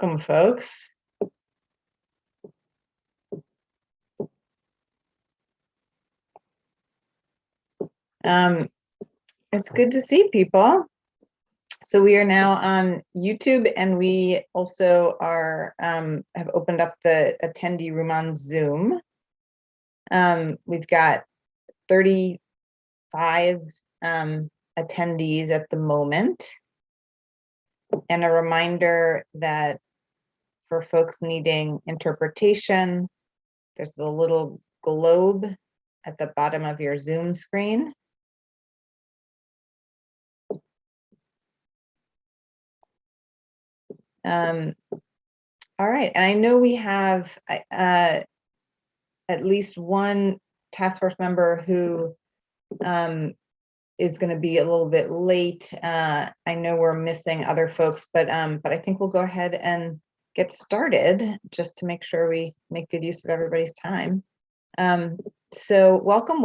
Welcome, folks. It's good to see people. So we are now on YouTube, and we also are have opened up the attendee room on Zoom. We've got 35 attendees at the moment. And a reminder that for folks needing interpretation, there's the little globe at the bottom of your Zoom screen. All right, and I know we have at least one task force member who is going to be a little bit late. I know we're missing other folks, but I think we'll go ahead and get started just to make sure we make good use of everybody's time. So welcome.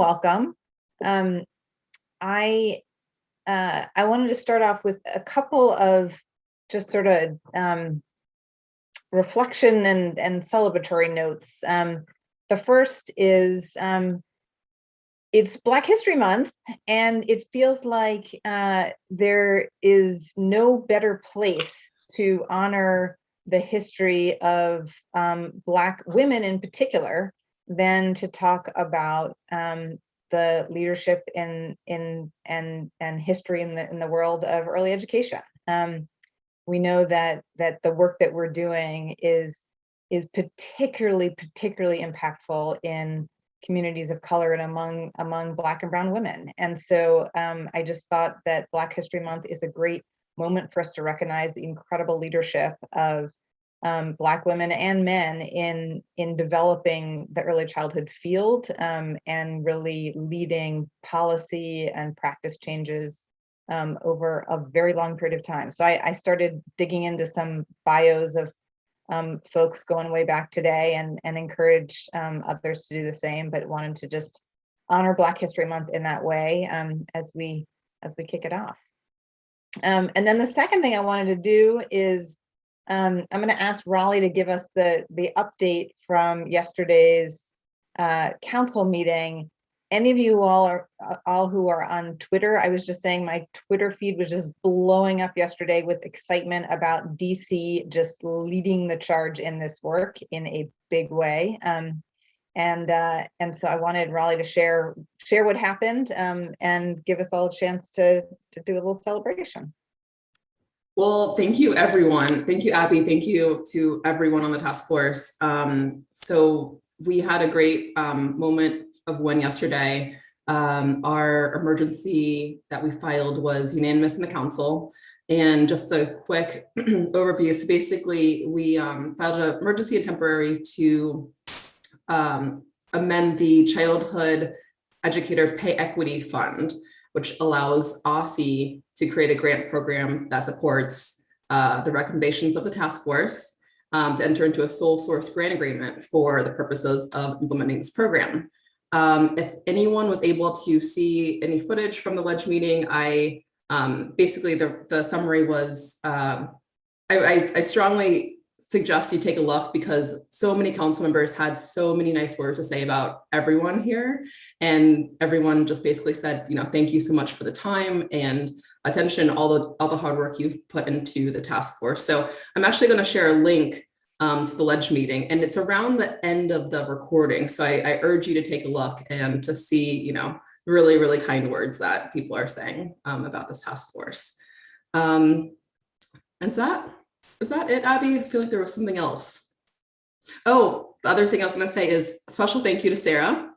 I wanted to start off with a couple of just sort of reflection and celebratory notes. The first is it's Black History Month, and it feels like there is no better place to honor the history of Black women in particular than to talk about the leadership and history in the world of early education. We know that the work that we're doing is particularly impactful in communities of color and among Black and brown women. And so I just thought that Black History Month is a great moment for us to recognize the incredible leadership of Black women and men in developing the early childhood field and really leading policy and practice changes over a very long period of time. So I started digging into some bios of folks going way back today and encourage others to do the same, but wanted to just honor Black History Month in that way as we kick it off. And then the second thing I wanted to do is I'm going to ask Raleigh to give us the update from yesterday's council meeting. Any of you all who are on Twitter, I was just saying my Twitter feed was just blowing up yesterday with excitement about DC just leading the charge in this work in a big way. And so I wanted Raleigh to share what happened and give us all a chance to do a little celebration. Well, thank you, everyone. Thank you, Abby. Thank you to everyone on the task force. So we had a great moment of one yesterday. Our emergency that we filed was unanimous in the council. And just a quick overview. So basically, we filed an emergency and temporary to amend the Childhood Educator Pay Equity Fund, which allows ECE to create a grant program that supports the recommendations of the task force to enter into a sole source grant agreement for the purposes of implementing this program. If anyone was able to see any footage from the ledge meeting, basically the summary was, I strongly suggest you take a look because so many council members had so many nice words to say about everyone here, and everyone just basically said, thank you so much for the time and attention, all the hard work you've put into the task force. So I'm actually going to share a link to the ledge meeting, and it's around the end of the recording. So I urge you to take a look and to see, really kind words that people are saying about this task force. Is that it, Abby? I feel like there was something else. Oh, the other thing I was going to say is a special thank you to Sarah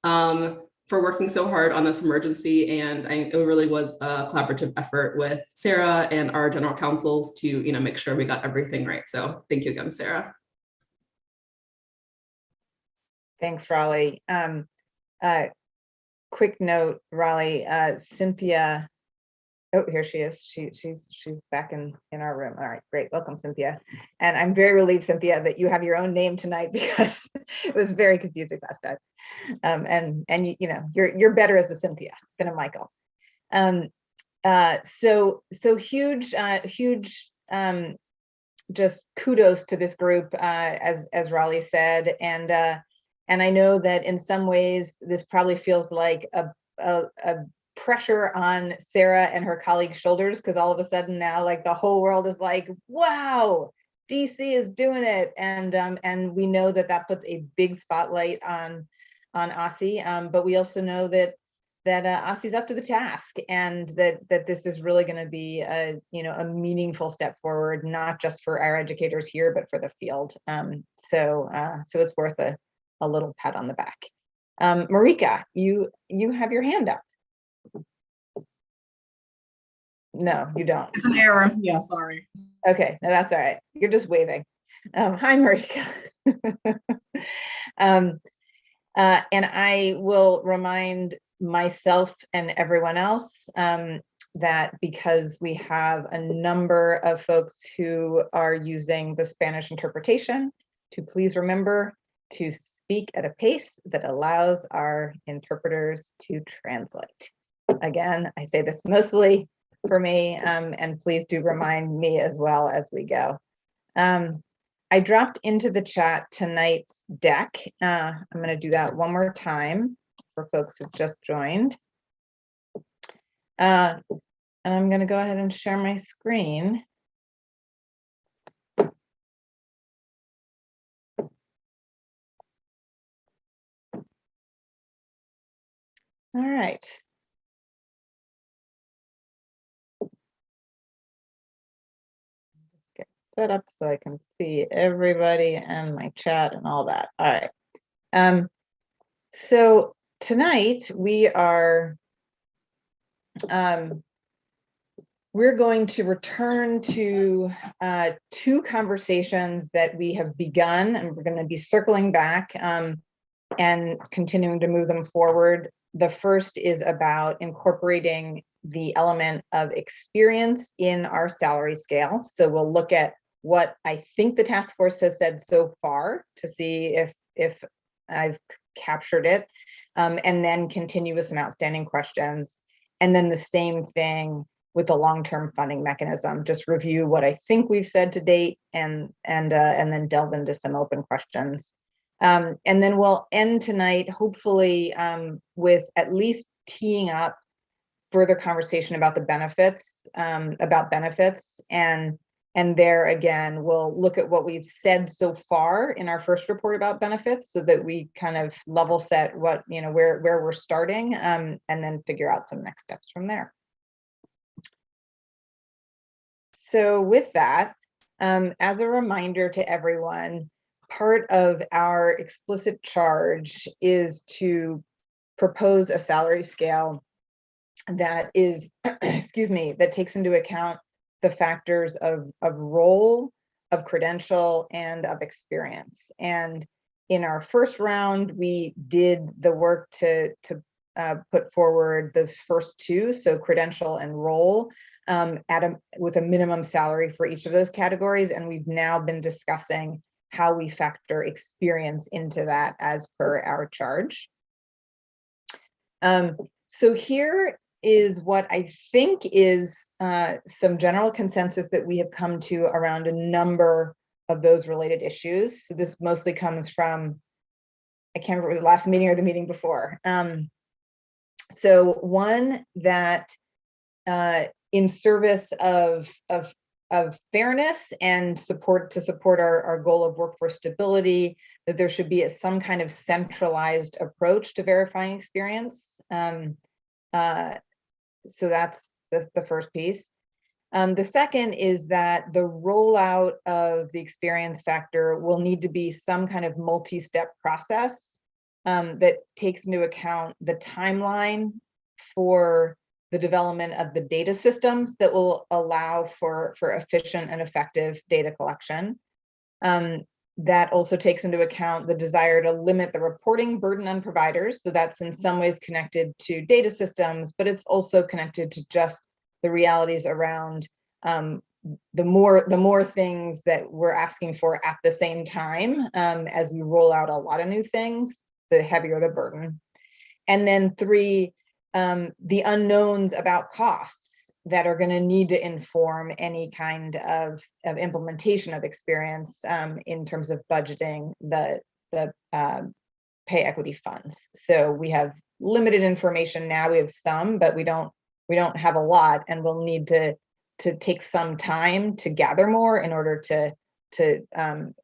for working so hard on this emergency. And it really was a collaborative effort with Sarah and our general counsels to make sure we got everything right. So thank you again, Sarah. Thanks, Raleigh. Quick note, Raleigh, Cynthia. Oh, here she is. She's back in our room. All right, great. Welcome, Cynthia. And I'm very relieved, Cynthia, that you have your own name tonight because it was very confusing last time. And you're better as a Cynthia than a Michael. So huge just kudos to this group, as Raleigh said, and I know that in some ways this probably feels like a pressure on Sarah and her colleagues' shoulders, because all of a sudden now, like, the whole world is like, wow, DC is doing it, and we know that that puts a big spotlight on ECE, but we also know that ECE's up to the task, and that this is really going to be a a meaningful step forward, not just for our educators here, but for the field. So it's worth a little pat on the back. Marika, you have your hand up. No, you don't. It's an error. Yeah, sorry. Okay, no, that's all right. You're just waving. Hi, Marika. And I will remind myself and everyone else that because we have a number of folks who are using the Spanish interpretation, to please remember to speak at a pace that allows our interpreters to translate. Again, I say this mostly for me, and please do remind me as well as we go. I dropped into the chat tonight's deck. I'm going to do that one more time for folks who've just joined. And I'm going to go ahead and share my screen. All right. Let's get set up so I can see everybody and my chat and all that. All right. So tonight we are we're going to return to two conversations that we have begun, and we're going to be circling back and continuing to move them forward. The first is about incorporating the element of experience in our salary scale. So we'll look at what I think the task force has said so far to see if I've captured it, and then continue with some outstanding questions. And then the same thing with the long-term funding mechanism, just review what I think we've said to date, and then delve into some open questions. And then we'll end tonight, hopefully, with at least teeing up further conversation about the benefits, and there again, we'll look at what we've said so far in our first report about benefits, so that we kind of level set what, where we're starting, and then figure out some next steps from there. So with that, as a reminder to everyone, part of our explicit charge is to propose a salary scale that is, excuse me, that takes into account the factors of role, of credential, and of experience. And in our first round, we did the work to put forward those first two, so credential and role, with a minimum salary for each of those categories. And we've now been discussing how we factor experience into that as per our charge. So here is what I think is some general consensus that we have come to around a number of those related issues. So this mostly comes from, I can't remember if it was the last meeting or the meeting before. So one, that in service of fairness and support our goal of workforce stability, that there should be some kind of centralized approach to verifying experience. So that's the first piece. The second is that the rollout of the experience factor will need to be some kind of multi-step process that takes into account the timeline for the development of the data systems that will allow for efficient and effective data collection. That also takes into account the desire to limit the reporting burden on providers. So that's in some ways connected to data systems, but it's also connected to just the realities around the more things that we're asking for at the same time, as we roll out a lot of new things, the heavier the burden. And then three, the unknowns about costs that are going to need to inform any kind of implementation of experience in terms of budgeting the pay equity funds. So we have limited information now. We have some, but we don't have a lot, and we'll need to take some time to gather more in order to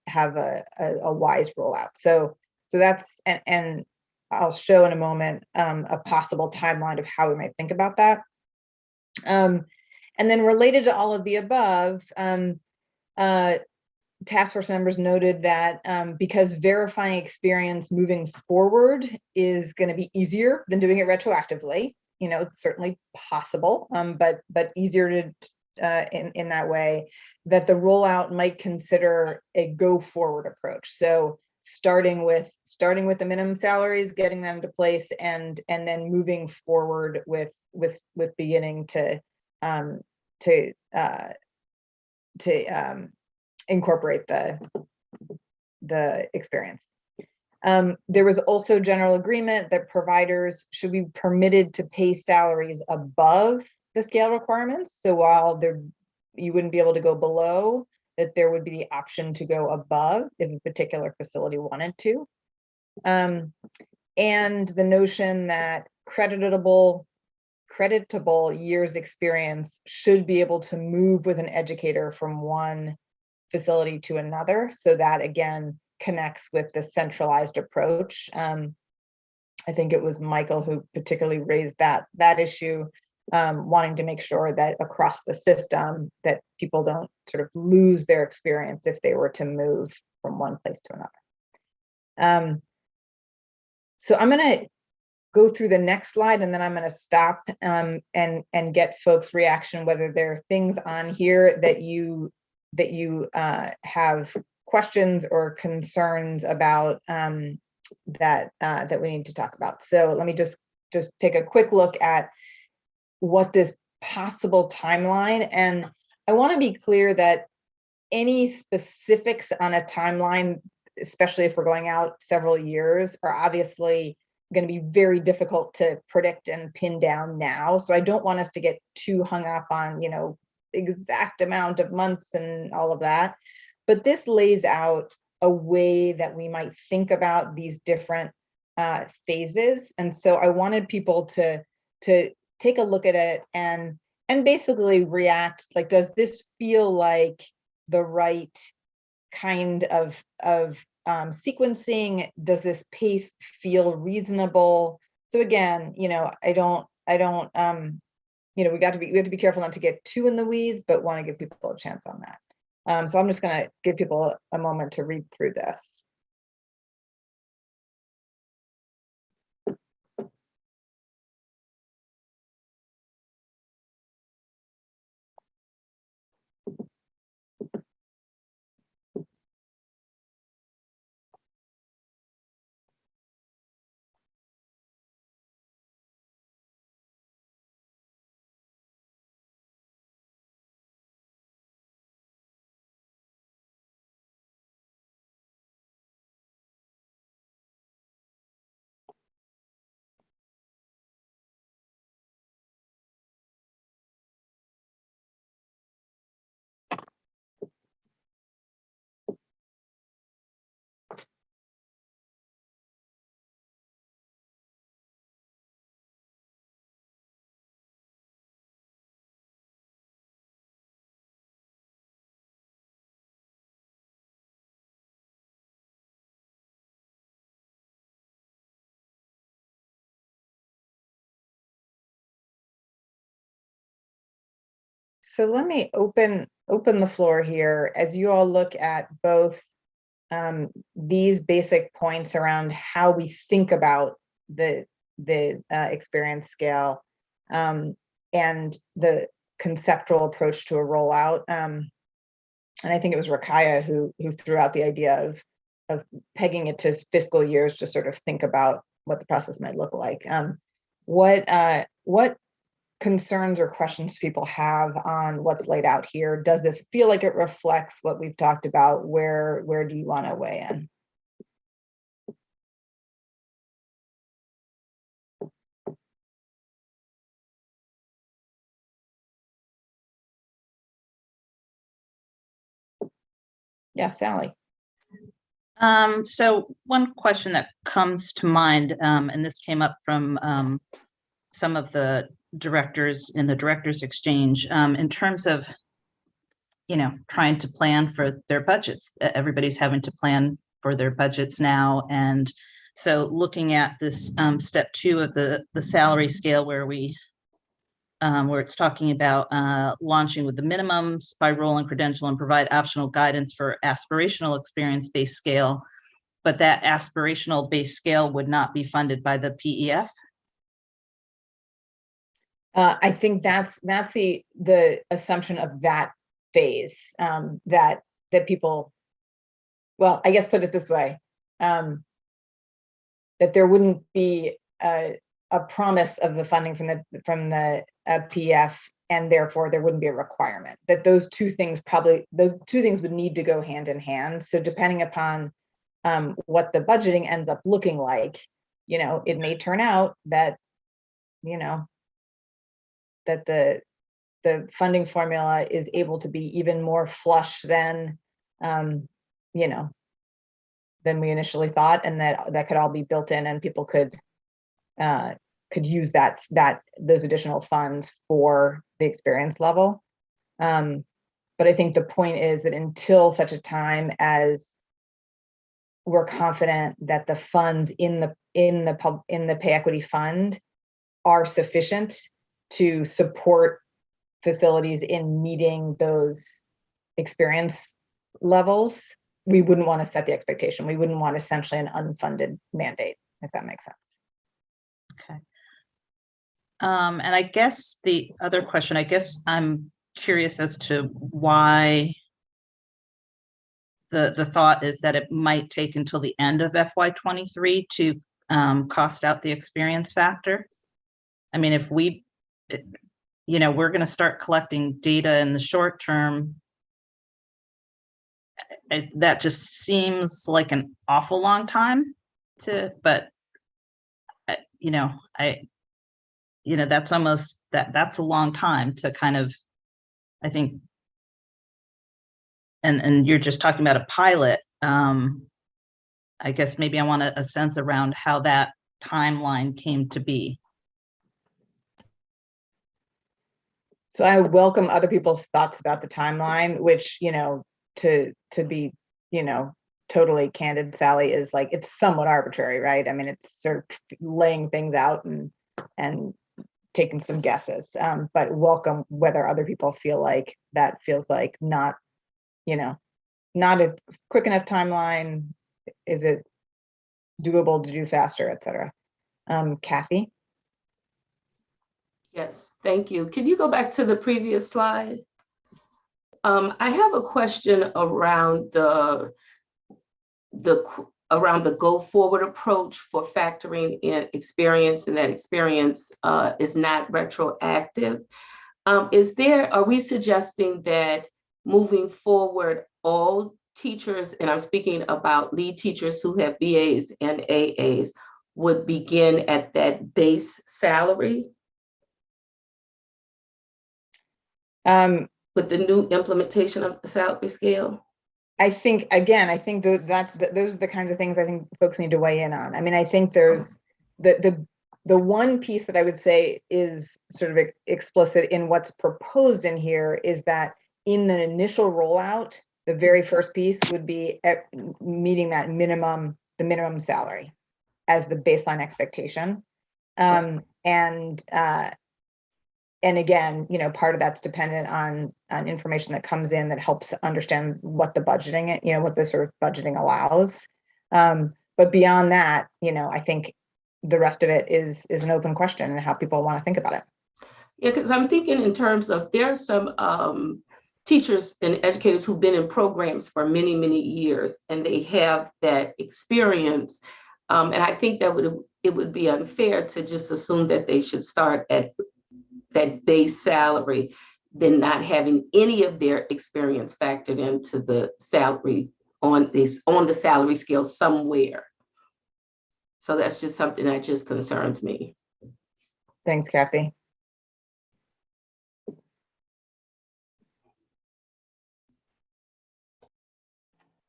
have a wise rollout. So that's, and I'll show in a moment a possible timeline of how we might think about that. And then related to all of the above, task force members noted that because verifying experience moving forward is going to be easier than doing it retroactively, it's certainly possible, but easier to in that way, that the rollout might consider a go forward approach. So starting with the minimum salaries, getting them into place, and then moving forward with beginning to incorporate the experience. There was also general agreement that providers should be permitted to pay salaries above the scale requirements. So while you wouldn't be able to go below, that there would be the option to go above if a particular facility wanted to. And the notion that creditable years experience should be able to move with an educator from one facility to another. So that again connects with the centralized approach. I think it was Michael who particularly raised that issue, wanting to make sure that across the system that people don't sort of lose their experience if they were to move from one place to another. So I'm going to go through the next slide, and then I'm going to stop and get folks' reaction, whether there are things on here that you have questions or concerns about that we need to talk about. So let me just take a quick look at what this possible timeline, and I want to be clear that any specifics on a timeline, especially if we're going out several years, are obviously going to be very difficult to predict and pin down now. So I don't want us to get too hung up on, exact amount of months and all of that. But this lays out a way that we might think about these different phases. And so I wanted people to take a look at it and basically react, like, does this feel like the right kind of sequencing? Does this pace feel reasonable? So again, we have to be careful not to get too in the weeds, but want to give people a chance on that. So I'm just going to give people a moment to read through this. So let me open the floor here as you all look at both these basic points around how we think about the experience scale and the conceptual approach to a rollout. And I think it was Rakaya who threw out the idea of pegging it to fiscal years to sort of think about what the process might look like. What concerns or questions people have on what's laid out here? Does this feel like it reflects what we've talked about? Where do you want to weigh in? Yeah, Sally. So one question that comes to mind, and this came up from some of the directors in the directors exchange, in terms of, trying to plan for their budgets. Everybody's having to plan for their budgets now. And so looking at this step 2 of the salary scale where where it's talking about launching with the minimums by role and credential and provide optional guidance for aspirational experience-based scale, but that aspirational based scale would not be funded by the PEF? I think that's the assumption of that phase, that people, well, I guess put it this way, that there wouldn't be a promise of the funding from the PF, and therefore there wouldn't be a requirement. That those two things would need to go hand in hand. So depending upon what the budgeting ends up looking like, it may turn out that that the funding formula is able to be even more flush than than we initially thought, and that could all be built in, and people could use those additional funds for the experience level. But I think the point is that until such a time as we're confident that the funds in the pay equity fund are sufficient to support facilities in meeting those experience levels, we wouldn't want to set the expectation. We wouldn't want essentially an unfunded mandate, if that makes sense. Okay. And I guess the other question, I'm curious as to why the thought is that it might take until the end of FY23 to cost out the experience factor. I mean, if we're going to start collecting data in the short term, that just seems like an awful long time but that's almost that's a long time to kind of, I think, and you're just talking about a pilot. I guess maybe I want a sense around how that timeline came to be. So I welcome other people's thoughts about the timeline, which, to be, totally candid, Sally, is like, it's somewhat arbitrary, right? I mean, it's sort of laying things out and taking some guesses, but welcome whether other people feel like that feels like not a quick enough timeline. Is it doable to do faster, et cetera? Kathy? Yes, thank you. Can you go back to the previous slide? I have a question around the go forward approach for factoring in experience, and that experience is not retroactive. Are we suggesting that moving forward, all teachers, and I'm speaking about lead teachers who have BAs and AAs, would begin at that base salary? With the new implementation of the salary scale? I think those are the kinds of things I think folks need to weigh in on. I mean, I think there's the one piece that I would say is sort of explicit in what's proposed in here is that in the initial rollout, the very first piece would be meeting that the minimum salary as the baseline expectation. And again, part of that's dependent on information that comes in that helps understand what the budgeting, what the sort of budgeting allows. But beyond that, I think the rest of it is an open question and how people want to think about it. Yeah, because I'm thinking in terms of, there are some teachers and educators who've been in programs for many, many years, and they have that experience. And I think that it would be unfair to just assume that they should start at that base salary, then not having any of their experience factored into the salary on the salary scale somewhere. So that's just something that just concerns me. Thanks, Kathy.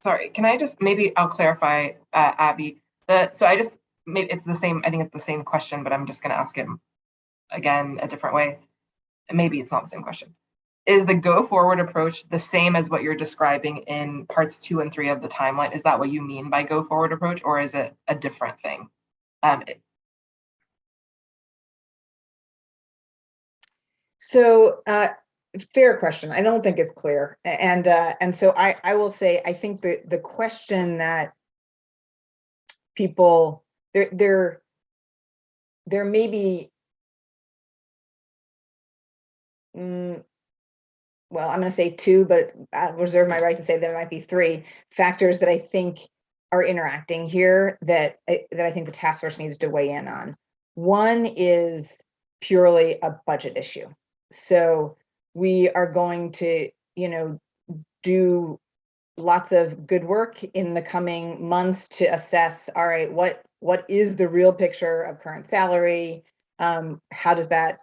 Sorry, can I just, maybe I'll clarify, Abby. Maybe it's the same, I think it's the same question, but I'm just going to ask it again a different way. And maybe it's not the same question. Is the go forward approach the same as what you're describing in parts 2 and 3 of the timeline? Is that what you mean by go forward approach, or is it a different thing? So fair question. I don't think it's clear. And so I will say, I think the question that people, there may be, well, I'm going to say 2, but I'll reserve my right to say there might be 3 factors that I think are interacting here that I think the task force needs to weigh in on. One is purely a budget issue. So we are going to, do lots of good work in the coming months to assess, all right, what is the real picture of current salary? How does that,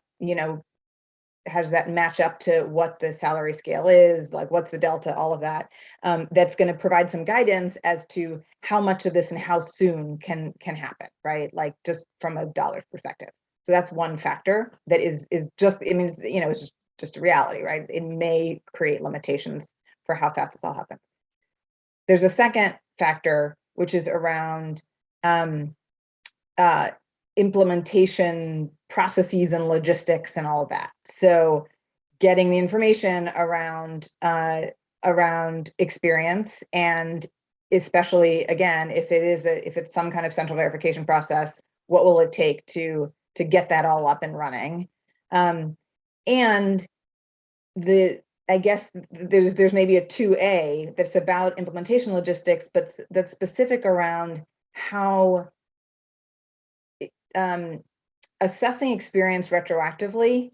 how does that match up to what the salary scale is? Like, what's the delta, all of that. That's going to provide some guidance as to how much of this and how soon can happen, right? Like, just from a dollars perspective. So that's one factor that is just, I mean, it's just a reality, right? It may create limitations for how fast this all happens. There's a second factor, which is around implementation processes and logistics and all of that. So getting the information around experience, and especially, again, if it's some kind of central verification process, what will it take to get that all up and running? And I guess there's maybe a 2A that's about implementation logistics, but that's specific around how assessing experience retroactively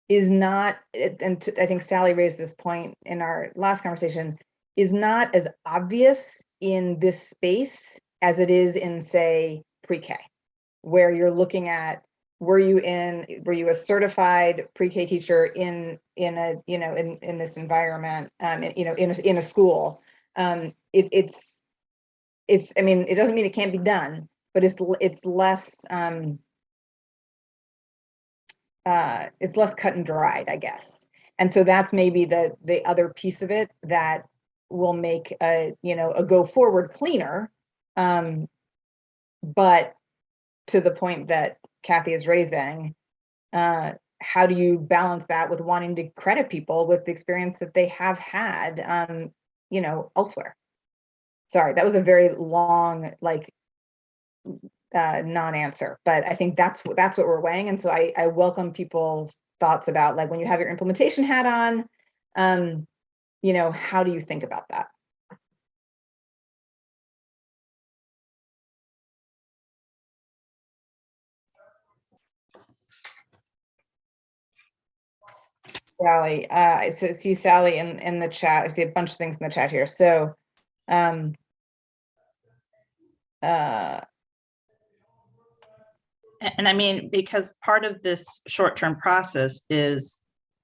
is not, and I think Sally raised this point in our last conversation, is not as obvious in this space as it is in, say, pre-K, where you're looking at, were you a certified pre-K teacher in this environment, in a school? It's I mean, it doesn't mean it can't be done, but it's less cut and dried, I guess. And so that's maybe the other piece of it that will make a go forward cleaner. But to the point that Kathy is raising, how do you balance that with wanting to credit people with the experience that they have had, elsewhere? Sorry, that was a very long, non-answer, but I think that's what we're weighing. And so I welcome people's thoughts about, like, when you have your implementation hat on, how do you think about that? Sally, I see Sally in the chat. I see a bunch of things in the chat here. So, and I mean, because part of this short-term process is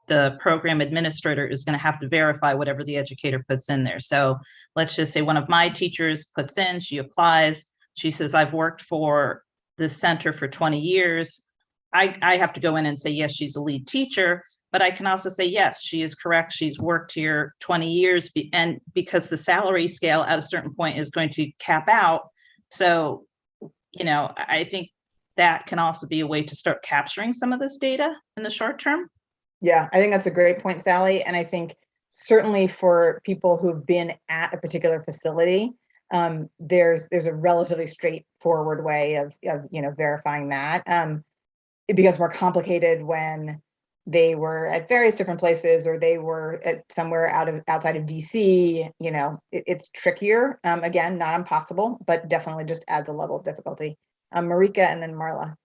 the program administrator is going to have to verify whatever the educator puts in there. So let's just say one of my teachers puts in, she applies, she says, I've worked for this center for 20 years. I have to go in and say, yes, she's a lead teacher, but I can also say, yes, she is correct. She's worked here 20 years, and because the salary scale at a certain point is going to cap out. So, I think that can also be a way to start capturing some of this data in the short term. Yeah, I think that's a great point, Sally. And I think certainly for people who've been at a particular facility, there's a relatively straightforward way of verifying that. It becomes more complicated when they were at various different places, or they were at somewhere outside of DC. It's trickier. Again, not impossible, but definitely just adds a level of difficulty. Marika and then Marla.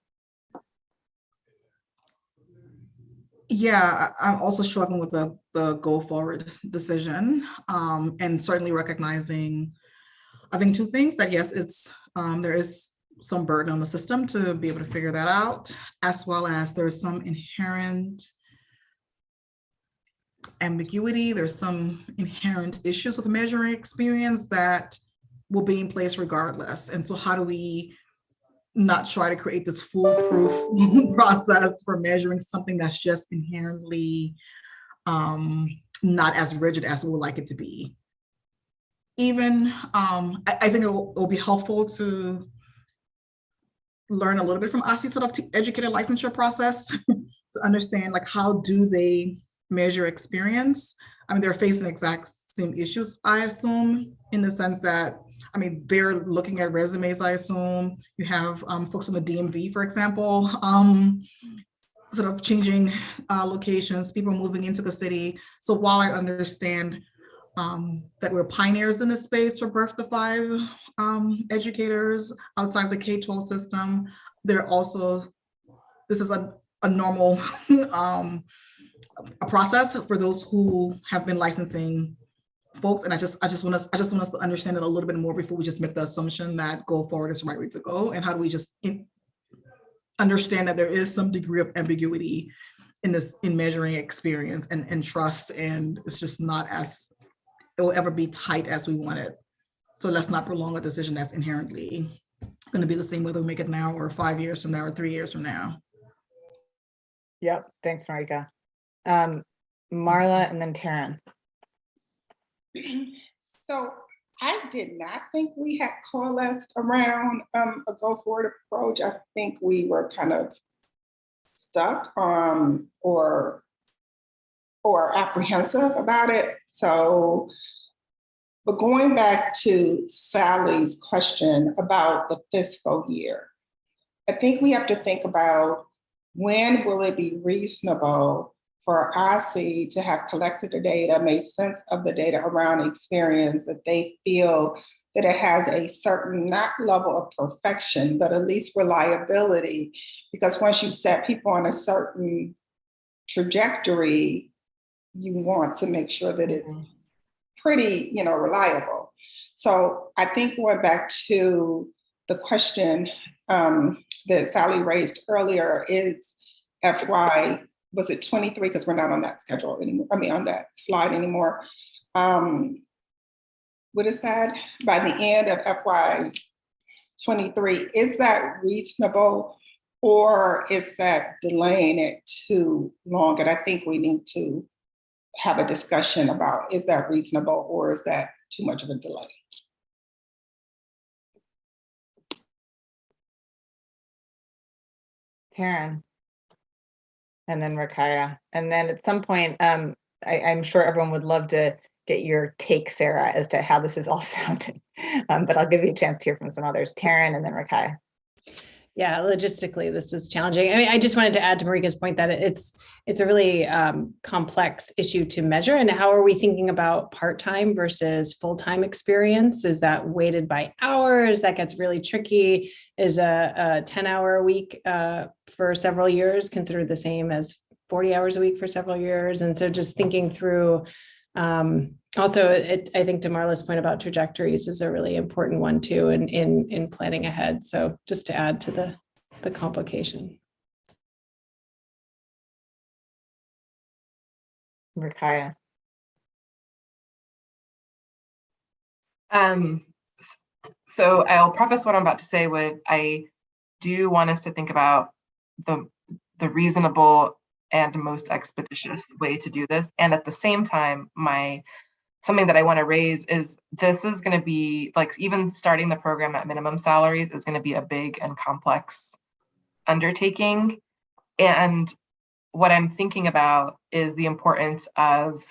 Yeah, I'm also struggling with the go forward decision, and certainly recognizing, I think, 2 things: that yes, it's there is some burden on the system to be able to figure that out, as well as there is some inherent ambiguity. There's some inherent issues with measuring experience that will be in place regardless. And so how do we not try to create this foolproof process for measuring something that's just inherently not as rigid as we would like it to be? Even, I think it will be helpful to learn a little bit from OSCE sort of educator licensure process to understand like how do they measure experience. I mean, they're facing the exact same issues, I assume, in the sense that, I mean, they're looking at resumes, I assume. You have folks from the DMV, for example, sort of changing locations, people moving into the city. So while I understand that we're pioneers in this space for birth to 5 educators outside the K-12 system, they're also, this is a normal a process for those who have been licensing folks. And I just want us to understand it a little bit more before we just make the assumption that go forward is the right way to go. And how do we just understand that there is some degree of ambiguity in this, in measuring experience and trust, and it's just not as, it will ever be tight as we want it. So let's not prolong a decision that's inherently going to be the same whether we make it now or 5 years from now or 3 years from now. Yep, thanks, Marika. Marla and then Taryn. So I did not think we had coalesced around a go forward approach. I think we were kind of stuck or apprehensive about it. So, but going back to Sally's question about the fiscal year, I think we have to think about when will it be reasonable for OSCE to have collected the data, made sense of the data around experience, that they feel that it has a certain, not level of perfection, but at least reliability. Because once you set people on a certain trajectory, you want to make sure that it's pretty, reliable. So I think going back to the question that Sally raised earlier is FY, was it 23? Because we're not on that schedule anymore. I mean, on that slide anymore. What is that? By the end of FY 23, is that reasonable or is that delaying it too long? And I think we need to have a discussion about, is that reasonable or is that too much of a delay? Taryn. And then Rakaya. And then at some point, I'm sure everyone would love to get your take, Sarah, as to how this is all sounding. But I'll give you a chance to hear from some others. Taryn and then Rakaya. Yeah, logistically, this is challenging. I mean, I just wanted to add to Marika's point that it's a really complex issue to measure. And how are we thinking about part-time versus full-time experience? Is that weighted by hours? That gets really tricky. Is a 10-hour a week for several years considered the same as 40 hours a week for several years? And so just thinking through, also, I think to Marla's point about trajectories is a really important one too in planning ahead. So just to add to the complication. Rakaya. So I'll preface what I'm about to say with, I do want us to think about the reasonable and most expeditious way to do this. And at the same time, something that I want to raise is this is going to be like, even starting the program at minimum salaries is going to be a big and complex undertaking. And what I'm thinking about is the importance of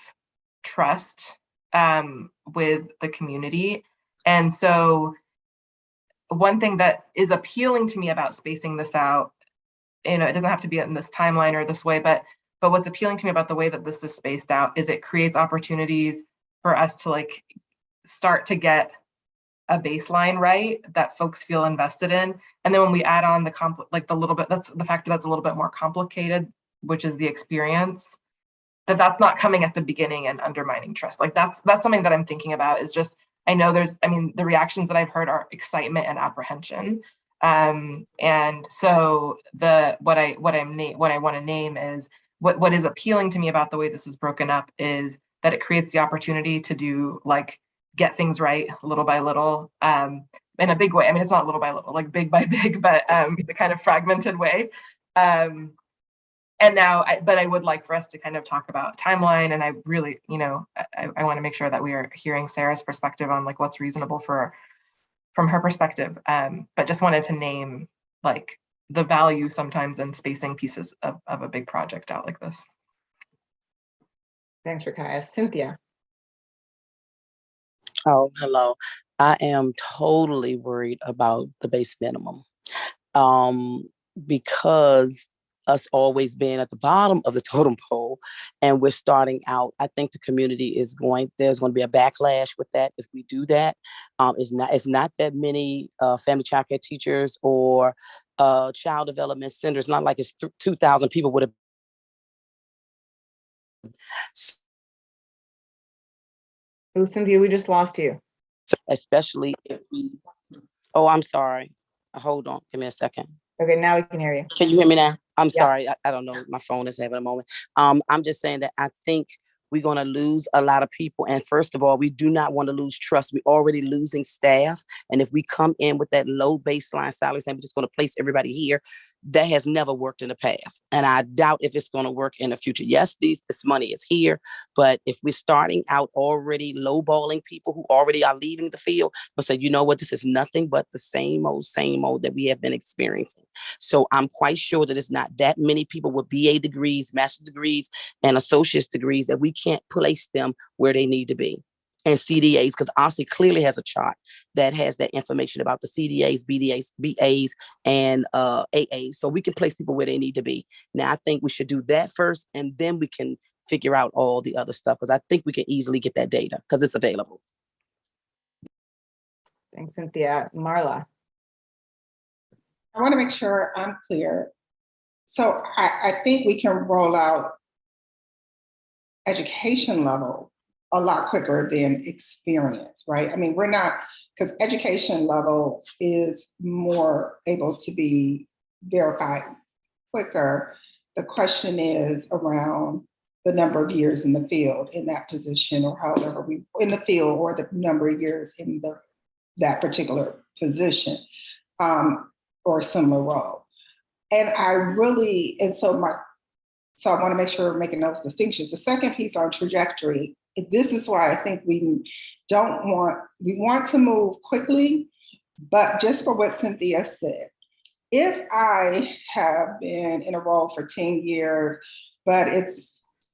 trust with the community. And so one thing that is appealing to me about spacing this out, it doesn't have to be in this timeline or this way, but what's appealing to me about the way that this is spaced out is it creates opportunities for us to start to get a baseline right that folks feel invested in. And then when we add on that's the fact that that's a little bit more complicated, which is the experience, that's not coming at the beginning and undermining trust. That's something that I'm thinking about, is just, I know the reactions that I've heard are excitement and apprehension. And so what I want to name is, what is appealing to me about the way this is broken up is that it creates the opportunity to do like get things right little by little, in a big way. I mean, it's not little by little, like big by big, but the kind of fragmented way. And now, but I would like for us to kind of talk about timeline, and I really, I want to make sure that we are hearing Sarah's perspective on like what's reasonable from her perspective. But just wanted to name like the value sometimes in spacing pieces of a big project out like this. Thanks, Rakaya. Cynthia. Oh, hello. I am totally worried about the base minimum, because us always being at the bottom of the totem pole and we're starting out, I think the community there's going to be a backlash with that if we do that. It's not that many family child care teachers or child development centers, not like it's 2,000 people would have. Oh, Cynthia, we just lost you. Especially if we, oh, I'm sorry. Hold on, give me a second. Okay, now we can hear you. Can you hear me now? I'm Yeah. sorry. I don't know. My phone is having a moment. I'm just saying that I think we're going to lose a lot of people. And first of all, we do not want to lose trust. We're already losing staff. And if we come in with that low baseline salary, saying we're just going to place everybody here, that has never worked in the past. And I doubt if it's going to work in the future. Yes, this money is here. But if we're starting out already lowballing people who already are leaving the field, but say, you know what, this is nothing but the same old that we have been experiencing. So I'm quite sure that it's not that many people with BA degrees, master's degrees, and associate's degrees that we can't place them where they need to be. And CDAs, because OSSI clearly has a chart that has that information about the CDAs, BDAs, BAs, and AAs. So we can place people where they need to be. Now, I think we should do that first, and then we can figure out all the other stuff, because I think we can easily get that data because it's available. Thanks, Cynthia. Marla. I want to make sure I'm clear. So I think we can roll out education level a lot quicker than experience, right? I mean, we're not, because education level is more able to be verified quicker. The question is around the number of years in the field in that position, or however we, in the field, or the number of years in that particular position, or a similar role. And so I want to make sure we're making those distinctions. The second piece on trajectory, this is why I think we want to move quickly, but just for what Cynthia said, if I have been in a role for 10 years, but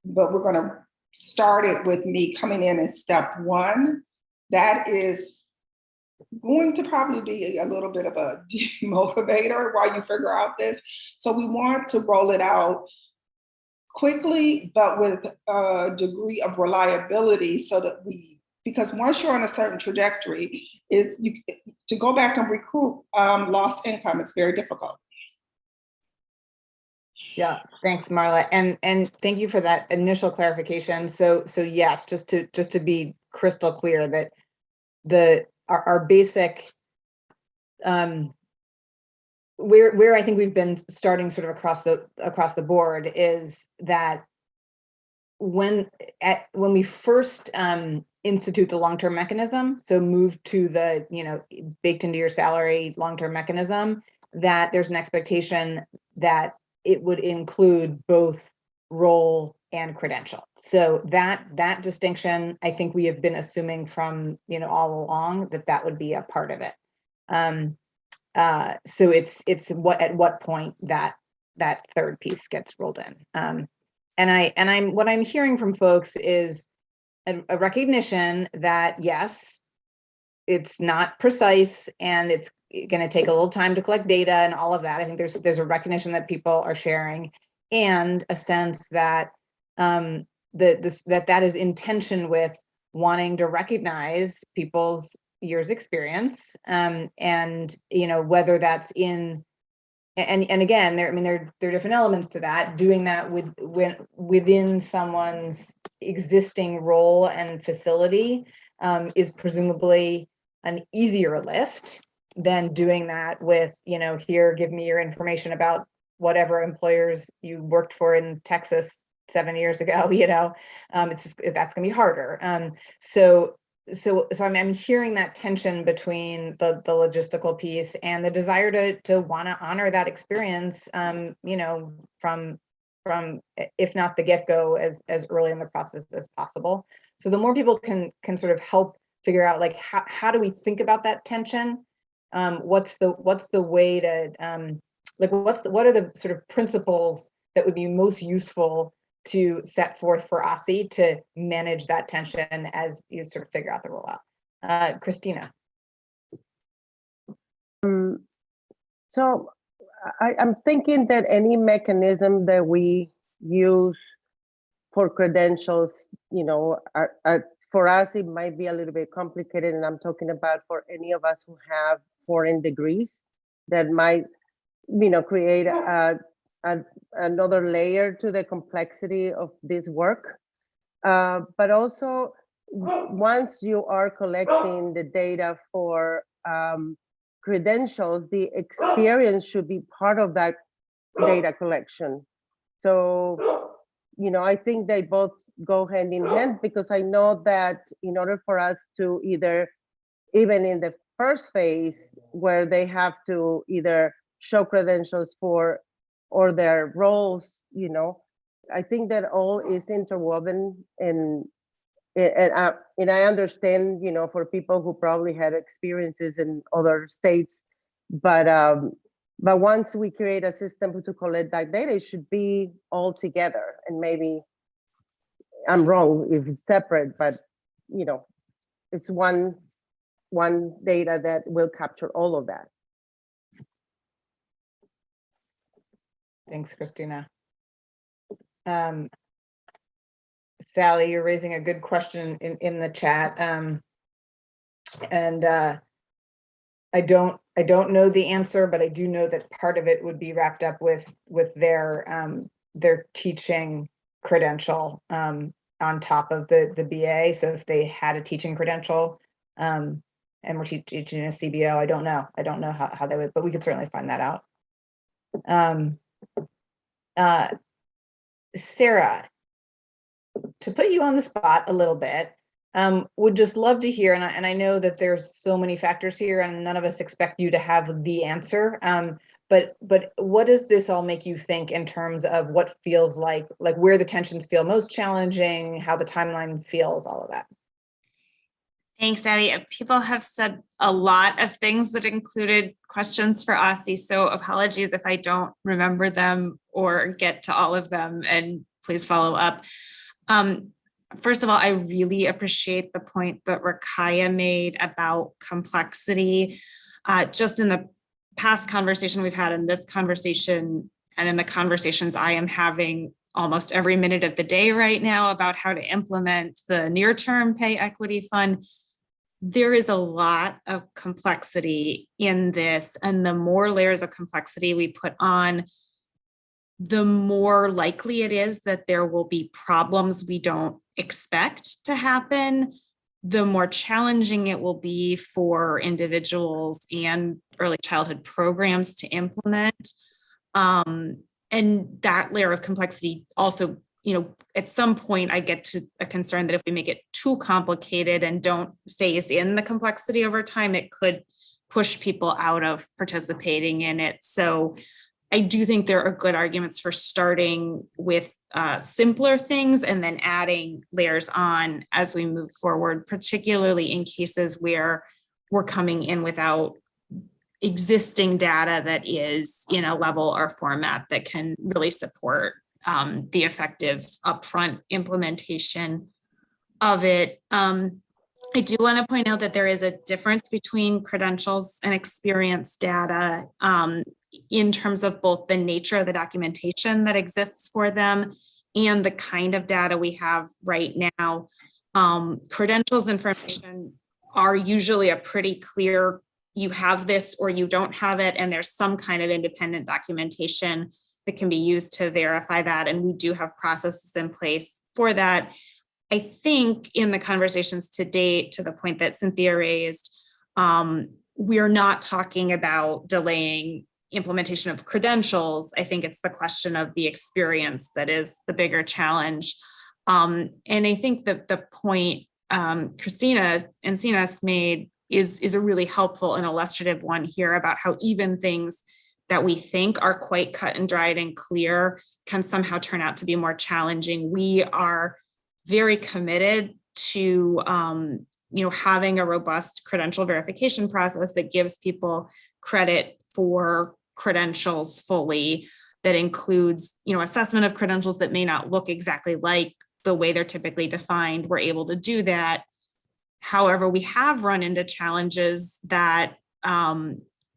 we're going to start it with me coming in at step one, that is going to probably be a little bit of a demotivator while you figure out this. So we want to roll it out quickly, but with a degree of reliability, so that because once you're on a certain trajectory, to go back and recruit lost income is very difficult. Yeah, thanks, Marla, and thank you for that initial clarification. So yes, just to be crystal clear that our basic where I think we've been starting sort of across the board is that when we first institute the long-term mechanism, so move to the baked into your salary long-term mechanism, that there's an expectation that it would include both role and credential. So that distinction, I think we have been assuming from all along that would be a part of it. So it's at what point that third piece gets rolled in. And what I'm hearing from folks is a recognition that yes, it's not precise and it's going to take a little time to collect data and all of that. I think there's a recognition that people are sharing, and a sense that that is in tension with wanting to recognize people's years experience, and whether that's in and again there are different elements to that. Doing that within someone's existing role and facility is presumably an easier lift than doing that with here, give me your information about whatever employers you worked for in Texas 7 years ago, it's just, that's gonna be harder. So I'm hearing that tension between the logistical piece and the desire to want to honor that experience, from if not the get-go, as early in the process as possible. So the more people can sort of help figure out, like, how do we think about that tension? What's the way to what are the sort of principles that would be most useful to set forth for OSCE to manage that tension as you sort of figure out the rollout? Christina. So I'm thinking that any mechanism that we use for credentials, for us, it might be a little bit complicated. And I'm talking about for any of us who have foreign degrees that might, create another layer to the complexity of this work. But also, once you are collecting the data for credentials, the experience should be part of that data collection. So, I think they both go hand in hand, because I know that in order for us to either, even in the first phase where they have to either show credentials for or their roles, I think that all is interwoven, and I understand, for people who probably had experiences in other states, but once we create a system to collect that data, it should be all together. And maybe I'm wrong if it's separate, but it's one data that will capture all of that. Thanks, Christina. Sally, you're raising a good question in the chat. And I don't know the answer, but I do know that part of it would be wrapped up with their teaching credential on top of the BA. So if they had a teaching credential and we're teaching a CBO, I don't know how they would, but we could certainly find that out. Sarah, to put you on the spot a little bit, would just love to hear, and I know that there's so many factors here and none of us expect you to have the answer, but what does this all make you think in terms of what feels like where the tensions feel most challenging, how the timeline feels, all of that? Thanks, Abby. People have said a lot of things that included questions for OSCE, so apologies if I don't remember them or get to all of them, and please follow up. First of all, I really appreciate the point that Rakaya made about complexity. Just in the past conversation we've had, in this conversation, and in the conversations I am having almost every minute of the day right now about how to implement the near-term pay equity fund, there is a lot of complexity in this, and the more layers of complexity we put on, the more likely it is that there will be problems we don't expect to happen, the more challenging it will be for individuals and early childhood programs to implement. And that layer of complexity also, at some point I get to a concern that if we make it too complicated and don't phase in the complexity over time, it could push people out of participating in it. So I do think there are good arguments for starting with simpler things and then adding layers on as we move forward, particularly in cases where we're coming in without existing data that is in a level or format that can really support the effective upfront implementation of it. I do want to point out that there is a difference between credentials and experience data in terms of both the nature of the documentation that exists for them and the kind of data we have right now. Credentials information are usually a pretty clear, you have this or you don't have it, and there's some kind of independent documentation that can be used to verify that, and we do have processes in place for that. I think in the conversations to date, to the point that Cynthia raised, we're not talking about delaying implementation of credentials. I think it's the question of the experience that is the bigger challenge. And I think that the point Christina Encinas made is a really helpful and illustrative one here about how even things that we think are quite cut and dried and clear can somehow turn out to be more challenging. We are very committed to having a robust credential verification process that gives people credit for credentials fully, that includes assessment of credentials that may not look exactly like the way they're typically defined. We're able to do that. However, we have run into challenges that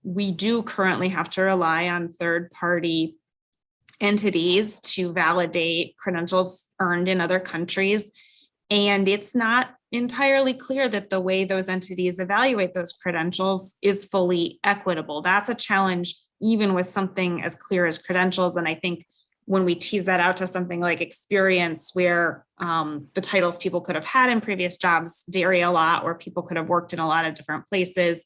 we do currently have to rely on third-party entities to validate credentials earned in other countries. And it's not entirely clear that the way those entities evaluate those credentials is fully equitable. That's a challenge, even with something as clear as credentials. And I think when we tease that out to something like experience, where the titles people could have had in previous jobs vary a lot, or people could have worked in a lot of different places,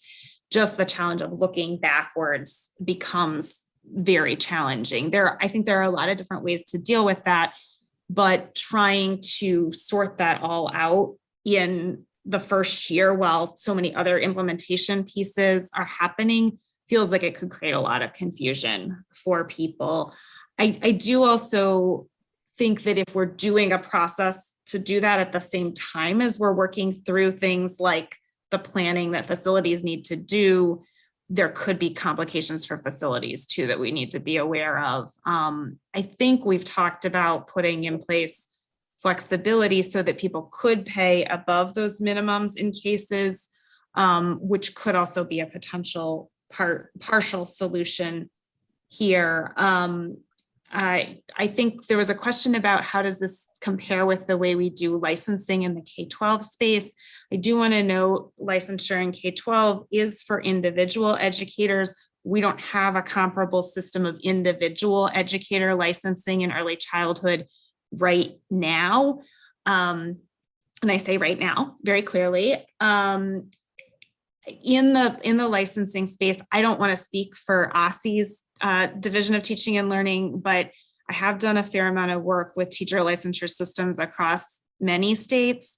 just the challenge of looking backwards becomes very challenging. I think there are a lot of different ways to deal with that, but trying to sort that all out in the first year while so many other implementation pieces are happening feels like it could create a lot of confusion for people. I do also think that if we're doing a process to do that at the same time as we're working through things like the planning that facilities need to do, there could be complications for facilities too that we need to be aware of. I think we've talked about putting in place flexibility so that people could pay above those minimums in cases, which could also be a potential partial solution here. I think there was a question about how does this compare with the way we do licensing in the K-12 space. I do want to note licensure in K-12 is for individual educators. We don't have a comparable system of individual educator licensing in early childhood right now. And I say right now, very clearly. In the licensing space, I don't want to speak for ECE's Division of Teaching and Learning, but I have done a fair amount of work with teacher licensure systems across many states.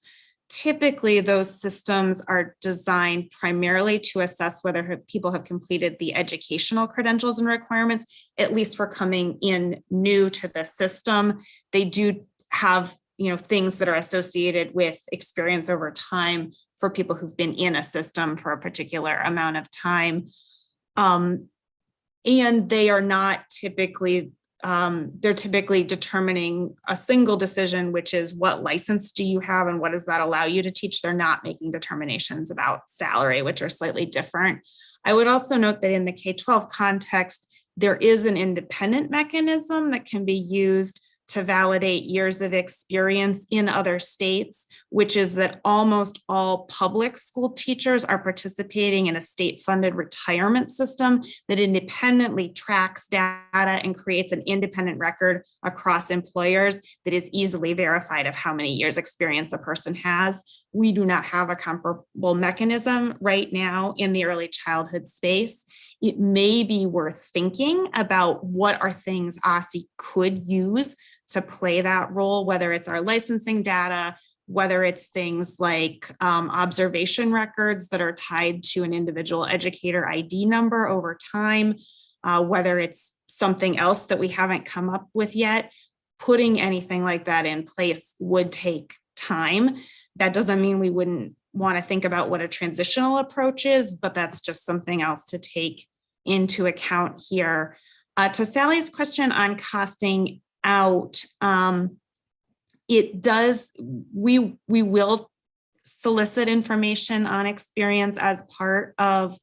Typically, those systems are designed primarily to assess whether people have completed the educational credentials and requirements, at least for coming in new to the system. They do have things that are associated with experience over time for people who've been in a system for a particular amount of time. And they are not typically, they're typically determining a single decision, which is what license do you have and what does that allow you to teach? They're not making determinations about salary, which are slightly different. I would also note that in the K-12 context, there is an independent mechanism that can be used to validate years of experience in other states, which is that almost all public school teachers are participating in a state-funded retirement system that independently tracks data and creates an independent record across employers that is easily verified of how many years experience a person has. We do not have a comparable mechanism right now in the early childhood space. It may be worth thinking about what are things ECE could use to play that role, whether it's our licensing data, whether it's things like observation records that are tied to an individual educator ID number over time, whether it's something else that we haven't come up with yet. Putting anything like that in place would take time. That doesn't mean we wouldn't want to think about what a transitional approach is, but that's just something else to take into account here. To Sally's question on costing out, we will solicit information on experience as part of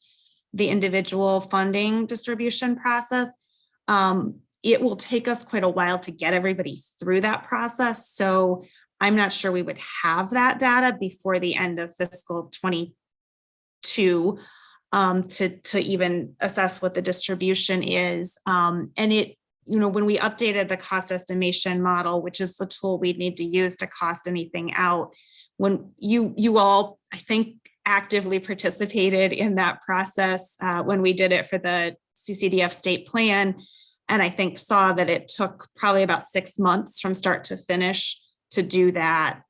the individual funding distribution process. It will take us quite a while to get everybody through that process. So I'm not sure we would have that data before the end of fiscal 22 to even assess what the distribution is. And it, when we updated the cost estimation model, which is the tool we'd need to use to cost anything out, when you all, I think, actively participated in that process when we did it for the CCDF state plan, and I think saw that it took probably about 6 months from start to finish to do that.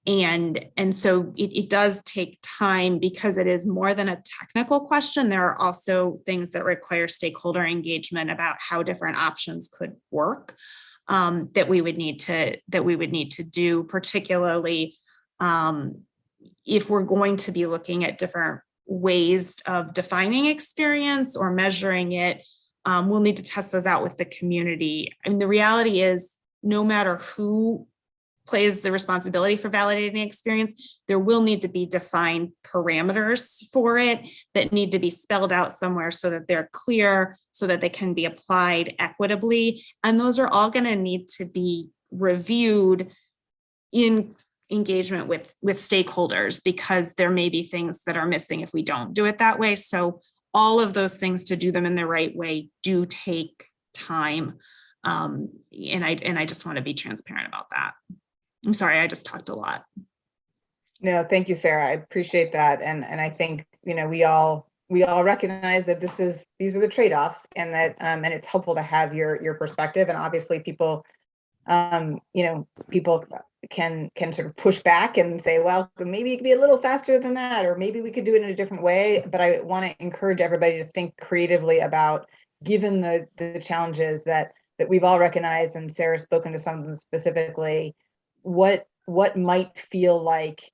And so it does take time because it is more than a technical question. There are also things that require stakeholder engagement about how different options could work, that we would need to do, particularly if we're going to be looking at different ways of defining experience or measuring it. We'll need to test those out with the community. I mean, the reality is, no matter who plays the responsibility for validating experience, there will need to be defined parameters for it that need to be spelled out somewhere so that they're clear, so that they can be applied equitably. And those are all going to need to be reviewed in engagement with stakeholders, because there may be things that are missing if we don't do it that way. So all of those things, to do them in the right way, do take time. And I just want to be transparent about that. I'm sorry, I just talked a lot. No, thank you, Sarah. I appreciate that. And I think, we all recognize that these are the trade-offs, and that and it's helpful to have your perspective. And obviously people, people can sort of push back and say, well, maybe it could be a little faster than that, or maybe we could do it in a different way. But I want to encourage everybody to think creatively about, given the challenges that we've all recognized, and Sarah's spoken to some of them specifically, what might feel like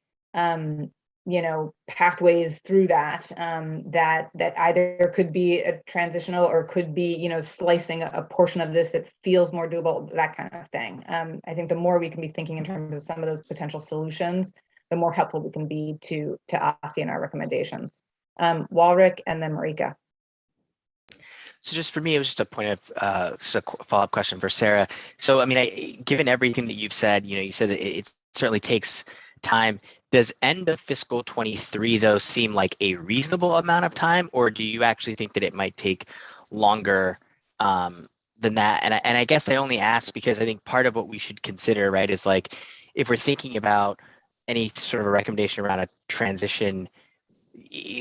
pathways through that, that either could be a transitional or could be slicing a portion of this that feels more doable, that kind of thing. I think the more we can be thinking in terms of some of those potential solutions, the more helpful we can be to OSCE and our recommendations. Walrick and then Marika. So just for me, it was just a point of just a follow-up question for Sarah. So, I mean, given everything that you've said, you said that it certainly takes time. Does end of fiscal 23, though, seem like a reasonable amount of time, or do you actually think that it might take longer than that? And I guess I only ask because I think part of what we should consider, right, is like, if we're thinking about any sort of a recommendation around a transition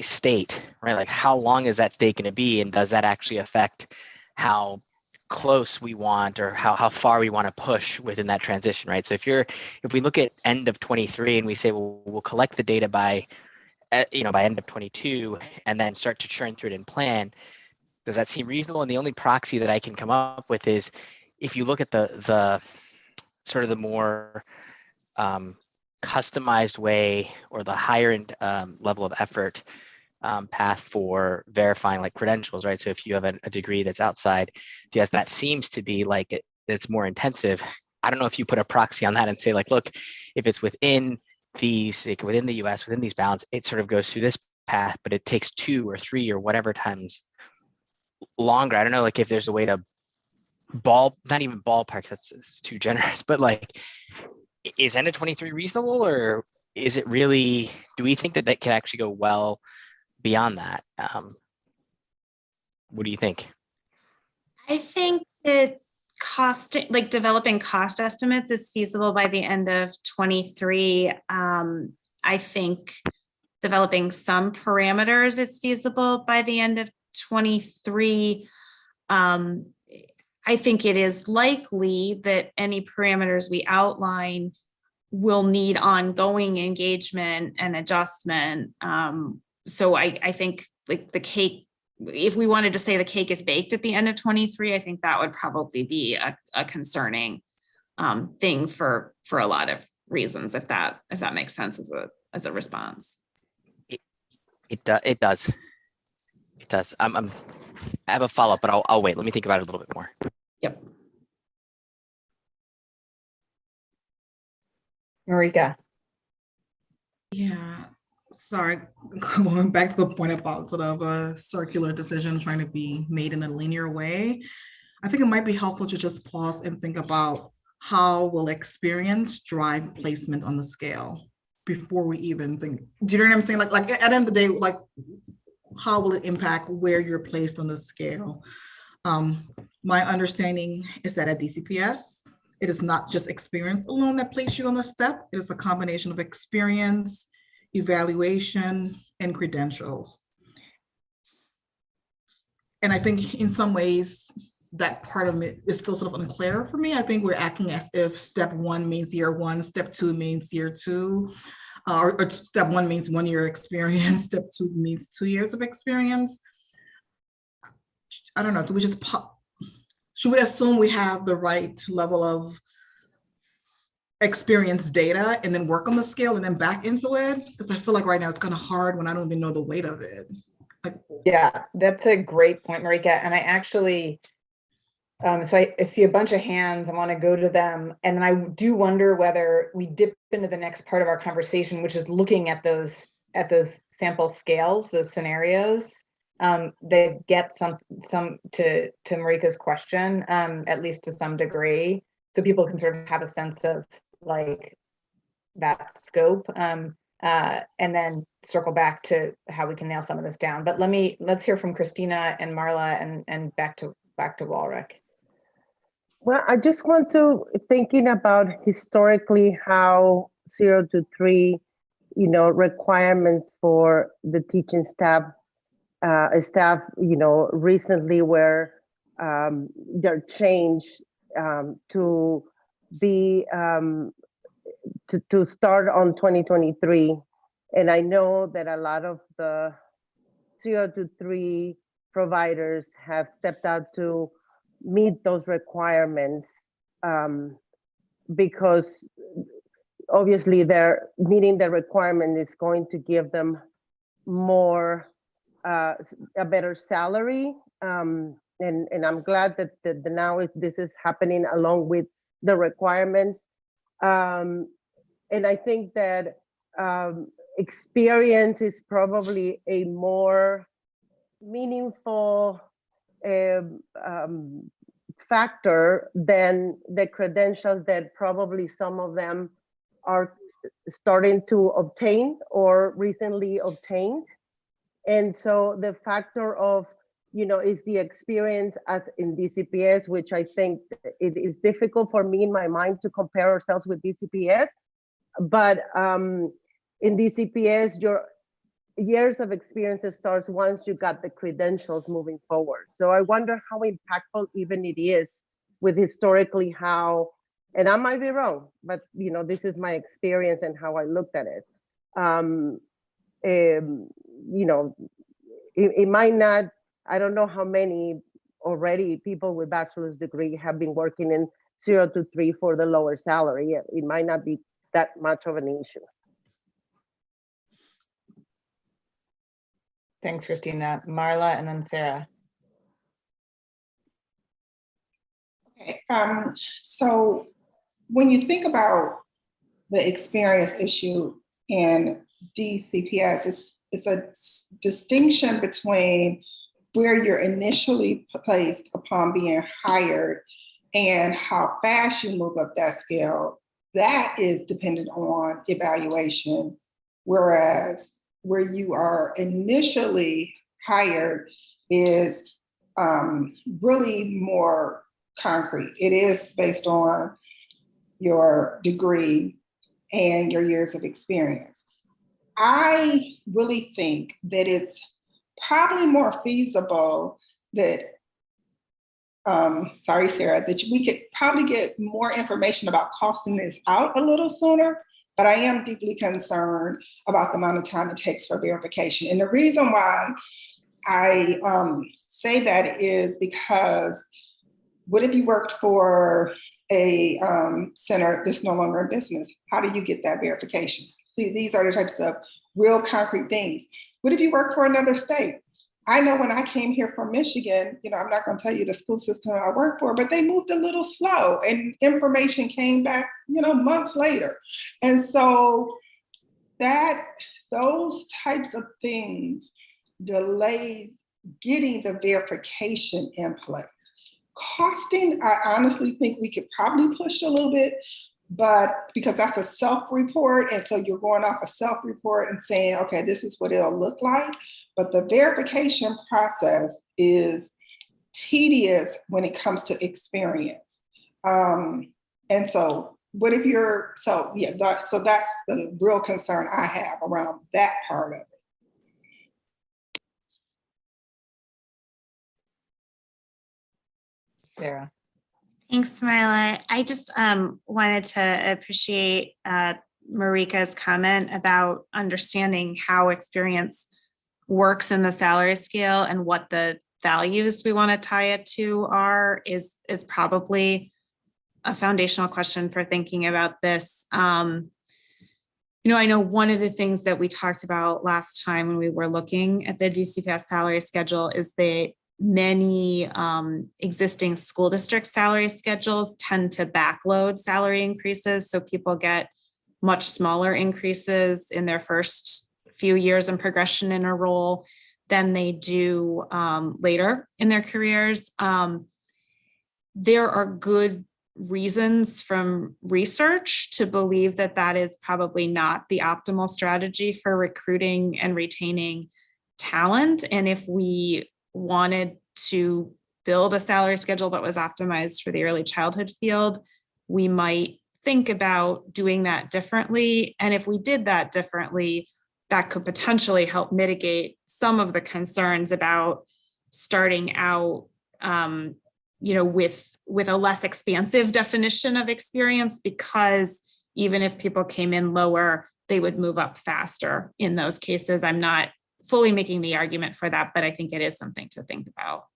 state, right? Like, how long is that state going to be, and does that actually affect how close we want, or how far we want to push within that transition, right? So if we look at end of 23 and we say, well, we'll collect the data by end of 22 and then start to churn through it and plan, does that seem reasonable? And the only proxy that I can come up with is, if you look at the sort of the more customized way, or the higher end level of effort path for verifying like credentials, right? So if you have a degree that's outside, yes, that seems to be like it's more intensive. I don't know if you put a proxy on that and say, like, look, if it's within these, like within the US, within these bounds, it sort of goes through this path, but it takes 2 or 3 or whatever times longer. I don't know, like, if there's a way to not even ballpark, that's too generous, but like, is end of 23 reasonable, or is it really, do we think that can actually go well beyond that? What do you think? I think that developing cost estimates is feasible by the end of 23. I think developing some parameters is feasible by the end of 23. I think it is likely that any parameters we outline will need ongoing engagement and adjustment. So I think, like, the cake, if we wanted to say the cake is baked at the end of 23, I think that would probably be a concerning thing for a lot of reasons, if that makes sense as a response. It does. I have a follow-up, but I'll wait. Let me think about it a little bit more. Yep. Marika. Yeah, sorry, going back to the point about sort of a circular decision trying to be made in a linear way. I think it might be helpful to just pause and think about, how will experience drive placement on the scale before we even think, do you know what I'm saying? Like at the end of the day, like, how will it impact where you're placed on the scale? My understanding is that at DCPS, it is not just experience alone that places you on the step. It is a combination of experience, evaluation, and credentials. And I think in some ways that part of it is still sort of unclear for me. I think we're acting as if step 1 means year 1, step 2 means year 2, or step 1 means 1 year experience, step 2 means 2 years of experience. I don't know, do we just should we assume we have the right level of experience data and then work on the scale and then back into it? Because I feel like right now it's kind of hard when I don't even know the weight of it. Like, yeah, that's a great point, Marika. And I actually, so I see a bunch of hands. I want to go to them. And then I do wonder whether we dip into the next part of our conversation, which is looking at those sample scales, those scenarios that get some to Marika's question, at least to some degree, so people can sort of have a sense of like that scope, and then circle back to how we can nail some of this down. But let's hear from Christina and Marla, and back to Walrick. Well, I just want to thinking about historically how 0 to 3, requirements for the teaching staff, recently were they're changed to be to start on 2023. And I know that a lot of the 0 to 3 providers have stepped out to meet those requirements, because obviously they're meeting the requirement is going to give them more a better salary, and I'm glad that now this is happening along with the requirements, and I think that experience is probably a more meaningful factor than the credentials that probably some of them are starting to obtain or recently obtained. And so the factor of, is the experience as in DCPS, which I think it is difficult for me in my mind to compare ourselves with DCPS. But in DCPS, your years of experience starts once you got the credentials moving forward. So I wonder how impactful even it is with historically how, and I might be wrong, but this is my experience and how I looked at it. It might not, I don't know how many already people with bachelor's degree have been working in 0 to 3 for the lower salary. It might not be that much of an issue. Thanks, Christina. Marla, and then Sarah. Okay, so when you think about the experience issue in DCPS, it's a distinction between where you're initially placed upon being hired and how fast you move up that scale. That is dependent on evaluation, whereas where you are initially hired is really more concrete. It is based on your degree and your years of experience. I really think that it's probably more feasible that, sorry, Sarah, that we could probably get more information about costing this out a little sooner, but I am deeply concerned about the amount of time it takes for verification. And the reason why I say that is because what if you worked for a center that's no longer in business? How do you get that verification? See, these are the types of real concrete things. What if you work for another state? I know when I came here from Michigan, I'm not going to tell you the school system I work for, but they moved a little slow and information came back, months later. And so those types of things delays getting the verification in place. Costing, I honestly think we could probably push a little bit, but because that's a self-report, and so you're going off a self-report and saying, okay, this is what it'll look like. But the verification process is tedious when it comes to experience. And so what if so that's the real concern I have around that part of it. Sarah. Thanks, Marla. I just wanted to appreciate Marika's comment about understanding how experience works in the salary scale and what the values we want to tie it to are is probably a foundational question for thinking about this. You know, I know one of the things that we talked about last time when we were looking at the DCPS salary schedule is that many existing school district salary schedules tend to backload salary increases. So people get much smaller increases in their first few years in progression in a role than they do later in their careers. There are good reasons from research to believe that that is probably not the optimal strategy for recruiting and retaining talent. And if we wanted to build a salary schedule that was optimized for the early childhood field, we might think about doing that differently. And if we did that differently, that could potentially help mitigate some of the concerns about starting out with a less expansive definition of experience, because even if people came in lower, they would move up faster in those cases. I'm not fully making the argument for that, but I think it is something to think about.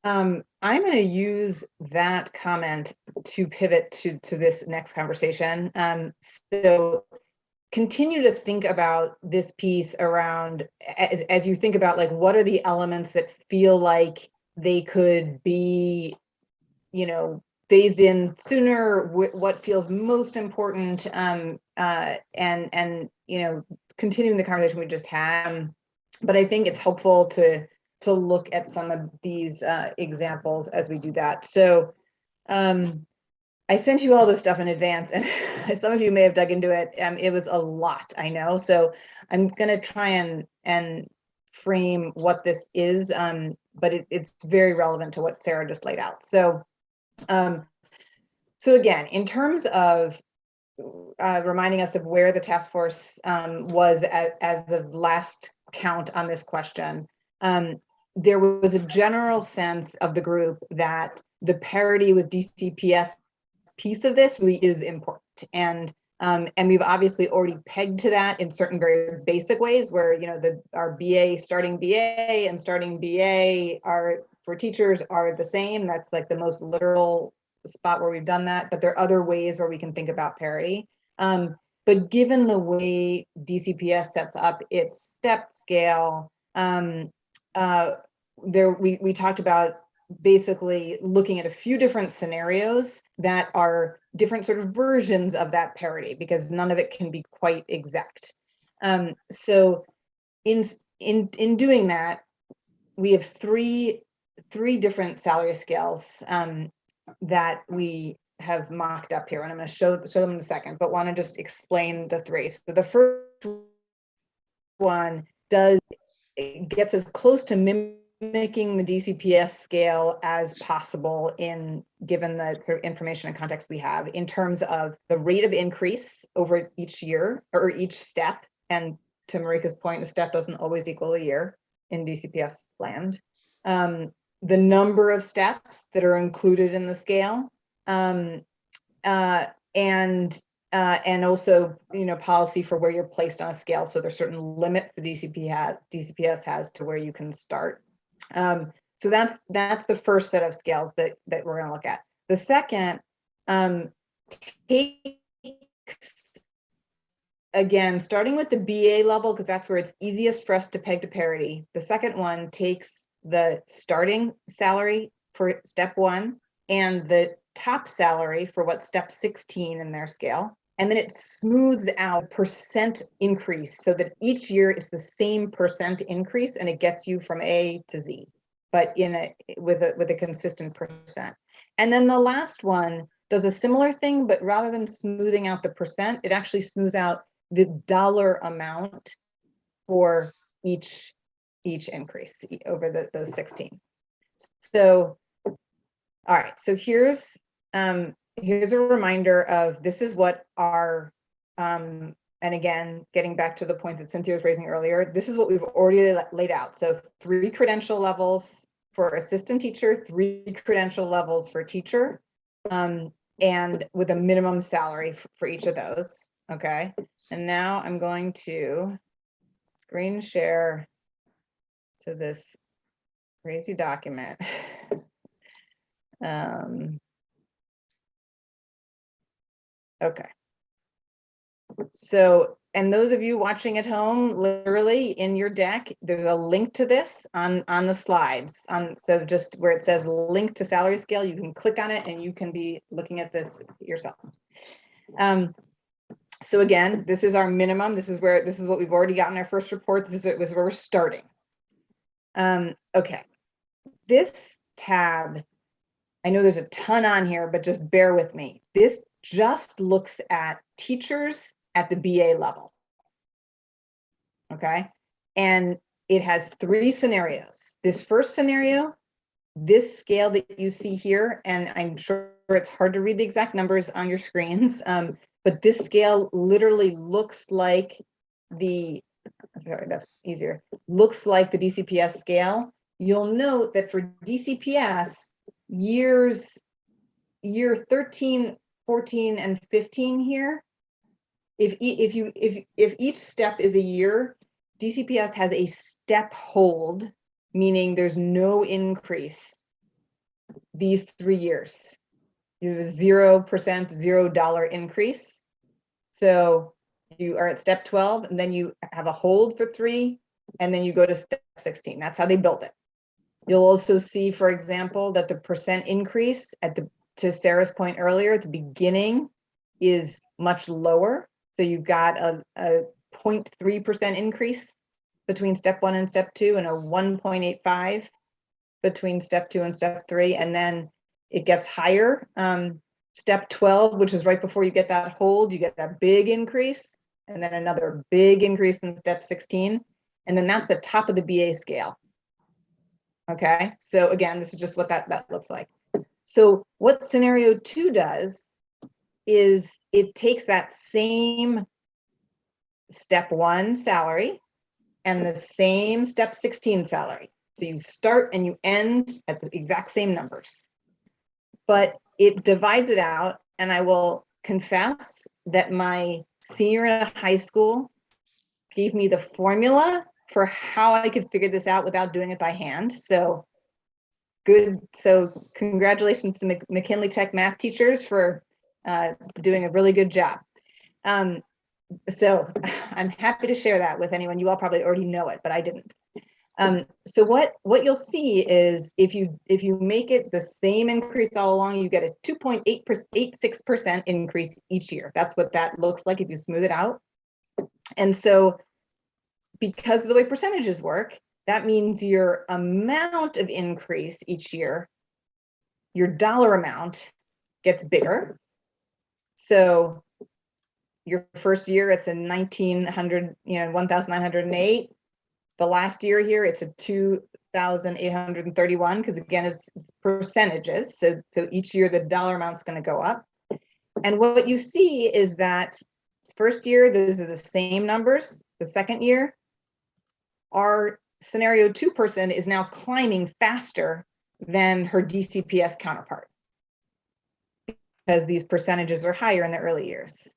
I'm going to use that comment to pivot to this next conversation. So continue to think about this piece around, as you think about, like, what are the elements that feel like they could be, phased in sooner, what feels most important, and continuing the conversation we just had. But I think it's helpful to look at some of these examples as we do that. So I sent you all this stuff in advance, and some of you may have dug into it. It was a lot, I know. So I'm going to try and frame what this is, but it's very relevant to what Sarah just laid out. So, so again, in terms of reminding us of where the task force was as the last count on this question, there was a general sense of the group that the parity with DCPS piece of this really is important, and we've obviously already pegged to that in certain very basic ways, where our BA starting BA and starting BA are for teachers are the same. That's like the most literal spot where we've done that, but there are other ways where we can think about parity. But given the way DCPS sets up its step scale, we talked about basically looking at a few different scenarios that are different sort of versions of that parity, because none of it can be quite exact. So in doing that, we have three different salary scales that we have mocked up here, and I'm going to show them in a second, but want to just explain the three. So the first one gets as close to mimicking the DCPS scale as possible given the sort of information and context we have, in terms of the rate of increase over each year or each step. And to Marika's point, a step doesn't always equal a year in DCPS land. The number of steps that are included in the scale, and also, policy for where you're placed on a scale. So there's certain limits the DCPS has to where you can start. So that's the first set of scales that we're going to look at. The second takes, again, starting with the BA level, because that's where it's easiest for us to peg to parity. The second one takes the starting salary for step 1 and the top salary for what's step 16 in their scale. And then it smooths out percent increase so that each year is the same percent increase, and it gets you from A to Z, but with a consistent percent. And then the last one does a similar thing, but rather than smoothing out the percent, it actually smooths out the dollar amount for each increase over the 16. So, all right, so here's a reminder of this is what our, and again, getting back to the point that Cynthia was raising earlier, this is what we've already laid out. So 3 credential levels for assistant teacher, 3 credential levels for teacher, and with a minimum salary for each of those. Okay. And now I'm going to screen share to this crazy document. Okay. So, and those of you watching at home, literally in your deck, there's a link to this on the slides. So just where it says link to salary scale, you can click on it and you can be looking at this yourself. So again, this is our minimum. This is what we've already got in our first report. This is where we're starting. Okay, this tab, I know there's a ton on here, but just bear with me. This just looks at teachers at the BA level. Okay, and it has 3 scenarios. This first scenario, this scale that you see here, and I'm sure it's hard to read the exact numbers on your screens, but this scale literally looks like sorry, that's easier, looks like the DCPS scale. You'll note that for DCPS, year 13, 14, and 15 here, if each step is a year, DCPS has a step hold, meaning there's no increase these 3 years. You have a 0%, $0 increase. So you are at step 12, and then you have a hold for 3, and then you go to step 16. That's how they build it. You'll also see, for example, that the percent increase to Sarah's point earlier at the beginning is much lower. So you've got a 0.3% increase between step 1 and step 2, and a 1.85 between step 2 and step 3, and then it gets higher. Step 12, which is right before you get that hold, you get a big increase, and then another big increase in step 16, and then that's the top of the BA scale. Okay, so again, this is just what that looks like. So what scenario 2 does is it takes that same step 1 salary and the same step 16 salary. So you start and you end at the exact same numbers, but it divides it out. And I will confess that my senior in high school gave me the formula for how I could figure this out without doing it by hand. So good. So congratulations to McKinley Tech math teachers for doing a really good job. So I'm happy to share that with anyone. You all probably already know it, but I didn't. So what you'll see is if you make it the same increase all along, you get a 2.86% increase each year. That's what that looks like if you smooth it out. And so because of the way percentages work, that means your amount of increase each year, your dollar amount gets bigger. So your first year, it's a 1,908. The last year here, it's a 2,831, because again, it's percentages. So each year the dollar amount's going to go up. And what you see is that first year, those are the same numbers. The second year, our scenario 2 person is now climbing faster than her DCPS counterpart because these percentages are higher in the early years.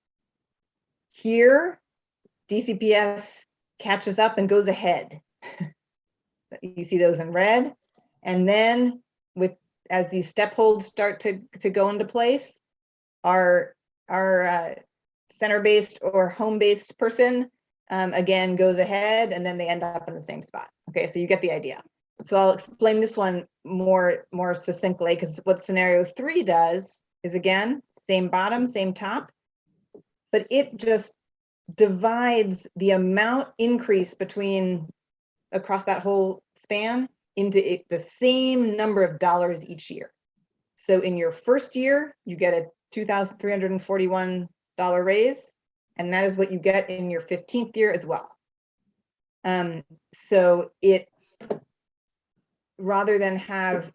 Here, DCPS catches up and goes ahead. You see those in red. And then as these step holds start to go into place, our center-based or home-based person again goes ahead, and then they end up in the same spot. Okay, so you get the idea. So I'll explain this one more succinctly, because what scenario 3 does is, again, same bottom, same top, but it just divides the amount increase across that whole span into the same number of dollars each year. So in your first year, you get a $2,341 raise, and that is what you get in your 15th year as well. So it, rather than have,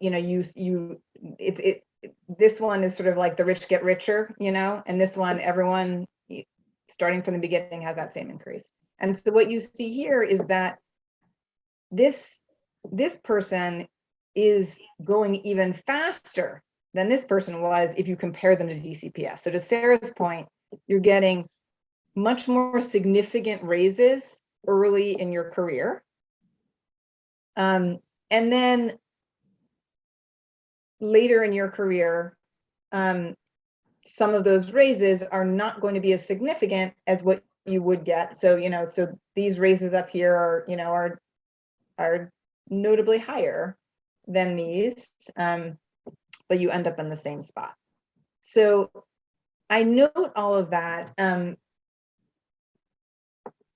this one is sort of like the rich get richer, and this one, everyone starting from the beginning has that same increase. And so what you see here is that this person is going even faster than this person was if you compare them to DCPS. So to Sarah's point, you're getting much more significant raises early in your career. And then later in your career, some of those raises are not going to be as significant as what you would get. So, so these raises up here are, are notably higher than these, but you end up in the same spot. So I note all of that.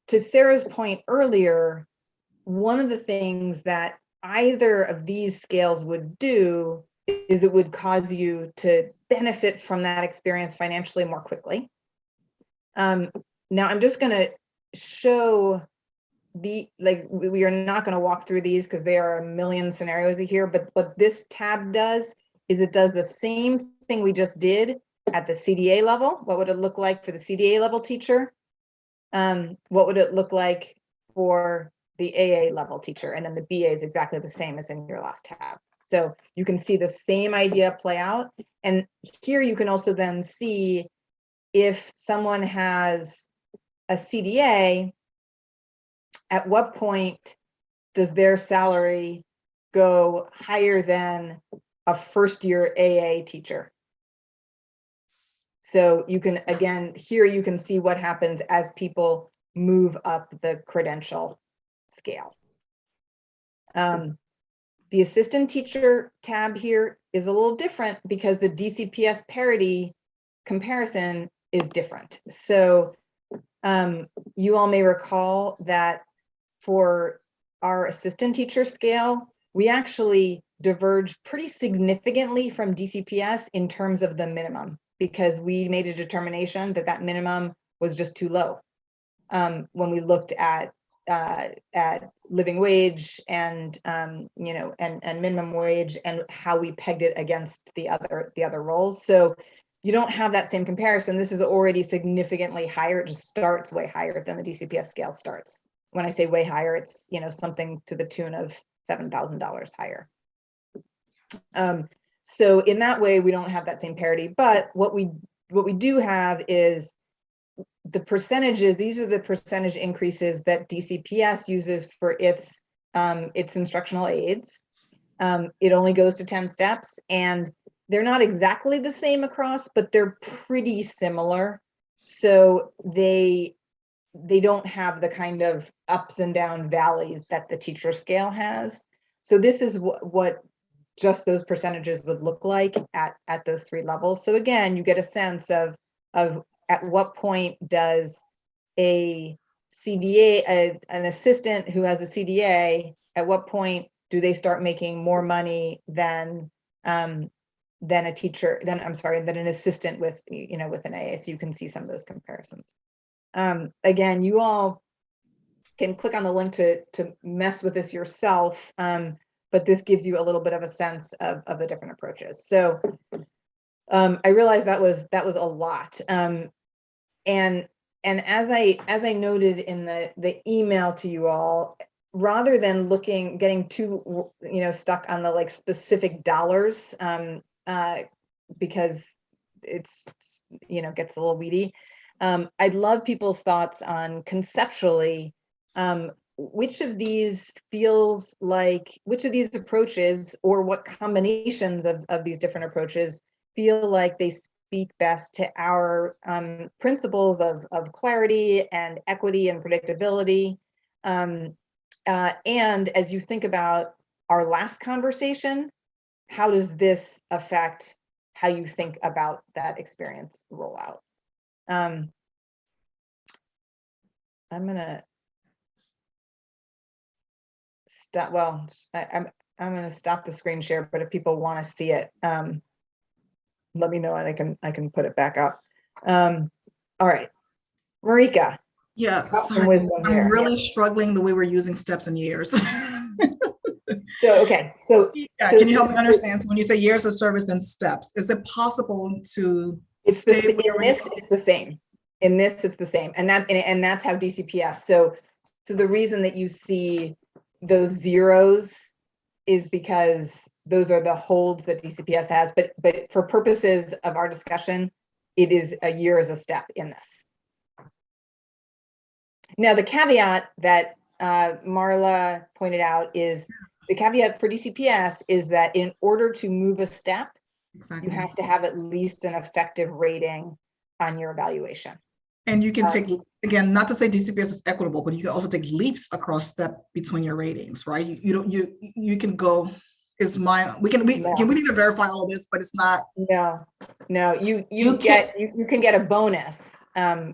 To Sarah's point earlier, one of the things that either of these scales would do is it would cause you to benefit from that experience financially more quickly. Now I'm just going to show we are not going to walk through these because there are a million scenarios here, but what this tab does is it does the same thing we just did at the CDA level. What would it look like for the CDA level teacher? What would it look like for the AA level teacher? And then the BA is exactly the same as in your last tab. So you can see the same idea play out. And here you can also then see if someone has a CDA, at what point does their salary go higher than a first-year AA teacher? So you can, again, here you can see what happens as people move up the credential scale. The assistant teacher tab here is a little different because the DCPS parity comparison is different. So you all may recall that for our assistant teacher scale, we actually diverge pretty significantly from DCPS in terms of the minimum, because we made a determination that that minimum was just too low when we looked at living wage and and minimum wage and how we pegged it against the other roles. So you don't have that same comparison. This is already significantly higher. It just starts way higher than the DCPS scale starts. When I say way higher, it's something to the tune of $7,000 higher. So in that way, we don't have that same parity. But what we do have is the percentages. These are the percentage increases that DCPS uses for its instructional aids. It only goes to 10 steps, and they're not exactly the same across, but they're pretty similar. So they don't have the kind of ups and down valleys that the teacher scale has. So this is what just those percentages would look like at those three levels. So again, you get a sense of at what point does a CDA, an assistant who has a CDA, at what point do they start making more money than a teacher, than an assistant with with an AA? So you can see some of those comparisons. Again, you all can click on the link to mess with this yourself, but this gives you a little bit of a sense of the different approaches. So I realized that was a lot, and as I noted in the email to you all, rather than getting too stuck on the specific dollars, because it's gets a little weedy. I'd love people's thoughts on conceptually, which of these approaches, or what combinations of these different approaches feel like they speak best to our principles of clarity and equity and predictability. And as you think about our last conversation, how does this affect how you think about that experience rollout? I'm gonna stop. Well, I'm gonna stop the screen share, but if people want to see it, let me know and I can put it back up. All right, Marika. Yeah, sorry, I'm really struggling the way we're using steps and years. So okay, so yeah, can you help me understand? So when you say years of service and steps, is it possible to it's the same. In this, it's the same, and that's how DCPS. So the reason that you see those zeros is because those are the holds that DCPS has, but for purposes of our discussion, it is a year as a step in this. Now, the caveat that Marla pointed out is the caveat for DCPS is that in order to move a step, Exactly. you have to have at least an effective rating on your evaluation. And you can take, again, not to say DCPS is equitable, but you can also take leaps across step between your ratings, right? You can go, is my, we need to verify all of this, but it's not. No, you can get a bonus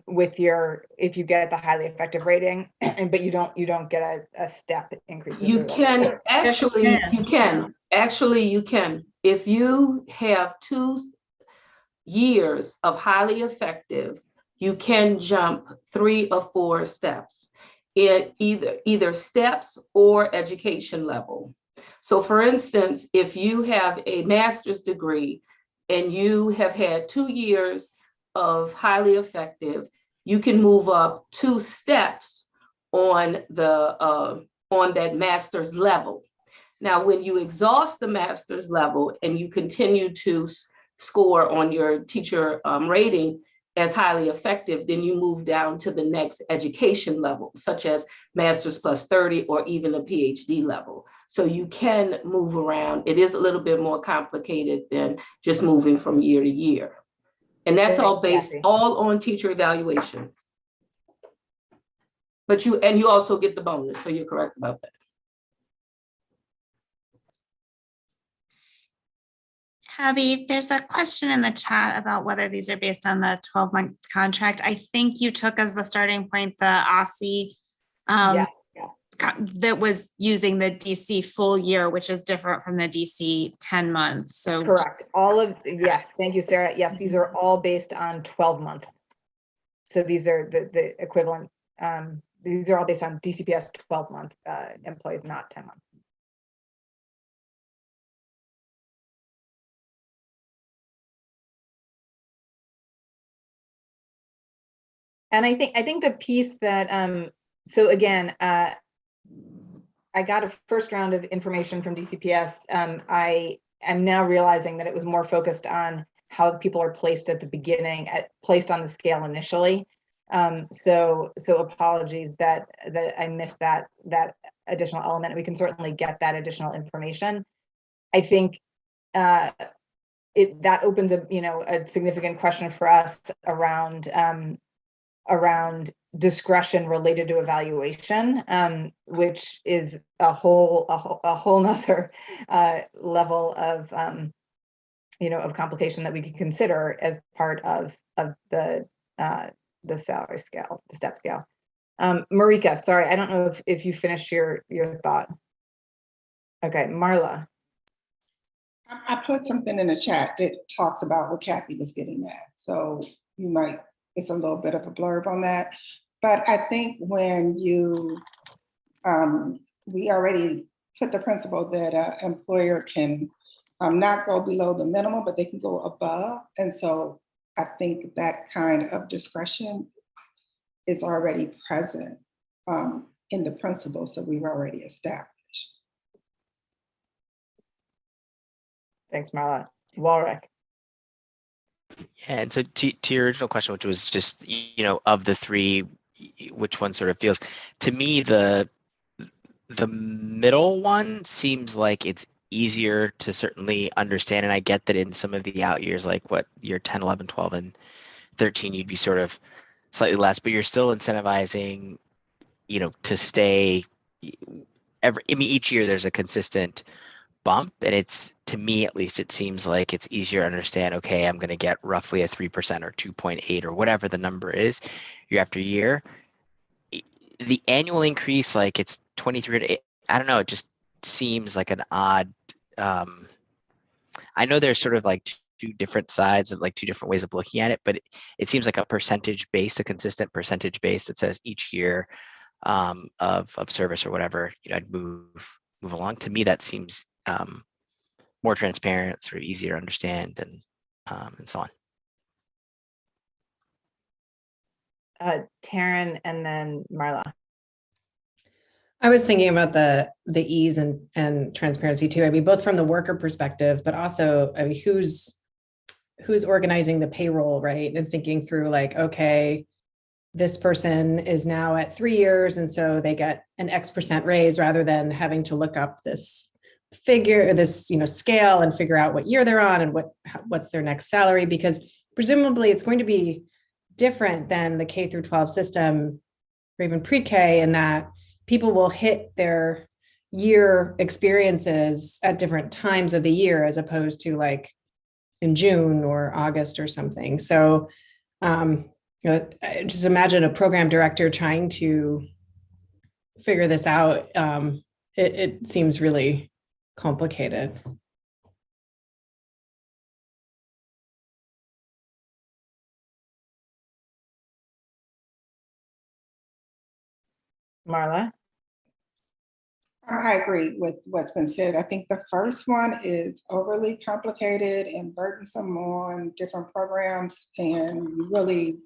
with your, if you get the highly effective rating, but you don't get a step increase. You can actually, you can. If you have 2 years of highly effective, you can jump 3 or 4 steps in either steps or education level. So for instance, if you have a master's degree and you have had 2 years of highly effective, you can move up 2 steps on that master's level. Now, when you exhaust the master's level and you continue to score on your teacher rating as highly effective, then you move down to the next education level, such as master's plus 30 or even a PhD level. So you can move around. It is a little bit more complicated than just moving from year to year. And that's all based all on teacher evaluation. But you also get the bonus, so you're correct about that. Abby, there's a question in the chat about whether these are based on the 12-month contract. I think you took as the starting point the ECE that was using the DC full year, which is different from the DC 10 months. So correct. Yes, thank you, Sarah. Yes, these are all based on 12 months. So these are the equivalent. These are all based on DCPS 12-month employees, not 10 months. And I think the piece that, so again, I got a first round of information from DCPS. I am now realizing that it was more focused on how people are placed at the beginning, placed on the scale initially. So apologies that I missed that additional element. We can certainly get that additional information. I think that opens a significant question for us around discretion related to evaluation, which is a whole nother level of of complication that we can consider as part of the salary scale, the step scale. Marika, sorry, I don't know if you finished your thought. Okay, Marla. I put something in the chat that talks about what Kathy was getting at. So you might, it's a little bit of a blurb on that. But I think when you, we already put the principle that an employer can not go below the minimum, but they can go above. And so I think that kind of discretion is already present in the principles that we've already established. Thanks, Marla. Warwick. Yeah, and so to your original question, which was just, of the 3, which one sort of feels, to me, the middle one seems like it's easier to certainly understand. And I get that in some of the out years, like what year 10, 11, 12, and 13, you'd be sort of slightly less, but you're still incentivizing, to stay each year there's a consistent bump, and it's, to me at least, it seems like it's easier to understand, okay, I'm going to get roughly a 3% or 2.8 or whatever the number is year after year. The annual increase, like it's 23, I don't know, it just seems like an odd, I know there's sort of like 2 different sides of like 2 different ways of looking at it, but it seems like a percentage based, a consistent percentage base that says each year of service or whatever, I'd move along. To me, that seems more transparent, sort of easier to understand, and so on. Taryn and then Marla. I was thinking about the ease and transparency too. I mean, both from the worker perspective, but also, I mean, who's organizing the payroll, right? And thinking through like, okay, this person is now at 3 years, and so they get an X% raise rather than having to look up this figure, this scale, and figure out what year they're on and what's their next salary, because presumably it's going to be different than the K through 12 system or even pre-K, in that people will hit their year experiences at different times of the year, as opposed to like in June or August or something. So just imagine a program director trying to figure this out. It seems really complicated. Marla? I agree with what's been said. I think the first one is overly complicated and burdensome on different programs, and really,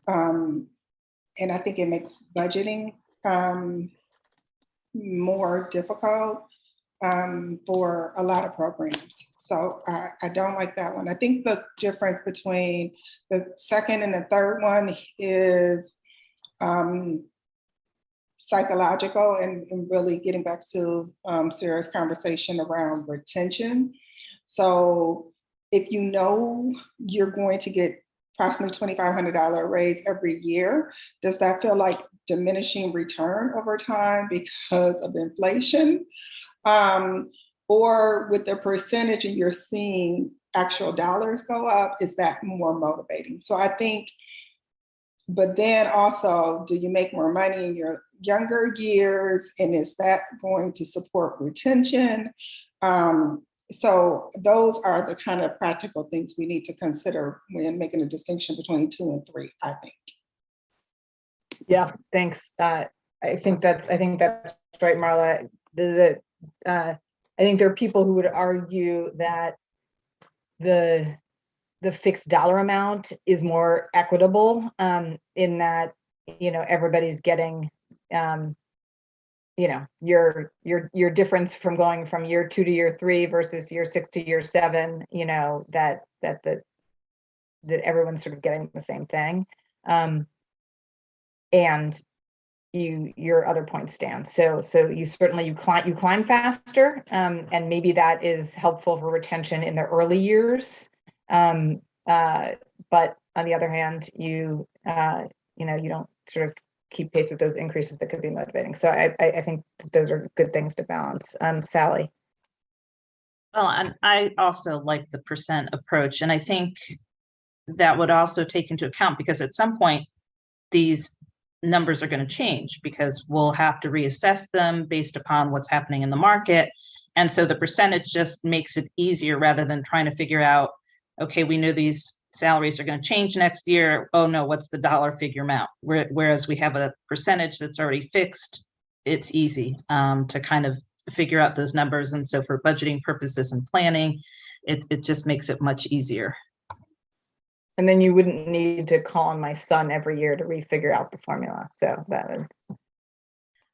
and I think it makes budgeting more difficult for a lot of programs. So I don't like that one. I think the difference between the second and the third one is psychological, and really getting back to Sarah's conversation around retention. So if you know you're going to get approximately $2,500 raise every year, does that feel like diminishing return over time because of inflation? Or with the percentage and you're seeing actual dollars go up, is that more motivating? So I think, but then also, do you make more money in your younger years? And is that going to support retention? So those are the kind of practical things we need to consider when making a distinction between 2 and 3, I think. Yeah, thanks. I think that's right, Marla. I think there are people who would argue that the fixed dollar amount is more equitable, in that everybody's getting your difference from going from year 2 to year 3 versus year 6 to year 7, that everyone's sort of getting the same thing. And your other point stands. So you certainly you climb faster, and maybe that is helpful for retention in the early years. But on the other hand, you don't sort of keep pace with those increases that could be motivating. So I think those are good things to balance. Sally. Well, and I also like the percent approach, and I think that would also take into account, because at some point these numbers are going to change, because we'll have to reassess them based upon what's happening in the market. And so the percentage just makes it easier, rather than trying to figure out, okay, we know these salaries are going to change next year. Oh no, what's the dollar figure amount? Whereas we have a percentage that's already fixed, it's easy to kind of figure out those numbers. And so for budgeting purposes and planning, it just makes it much easier. And then you wouldn't need to call on my son every year to refigure out the formula. So that would.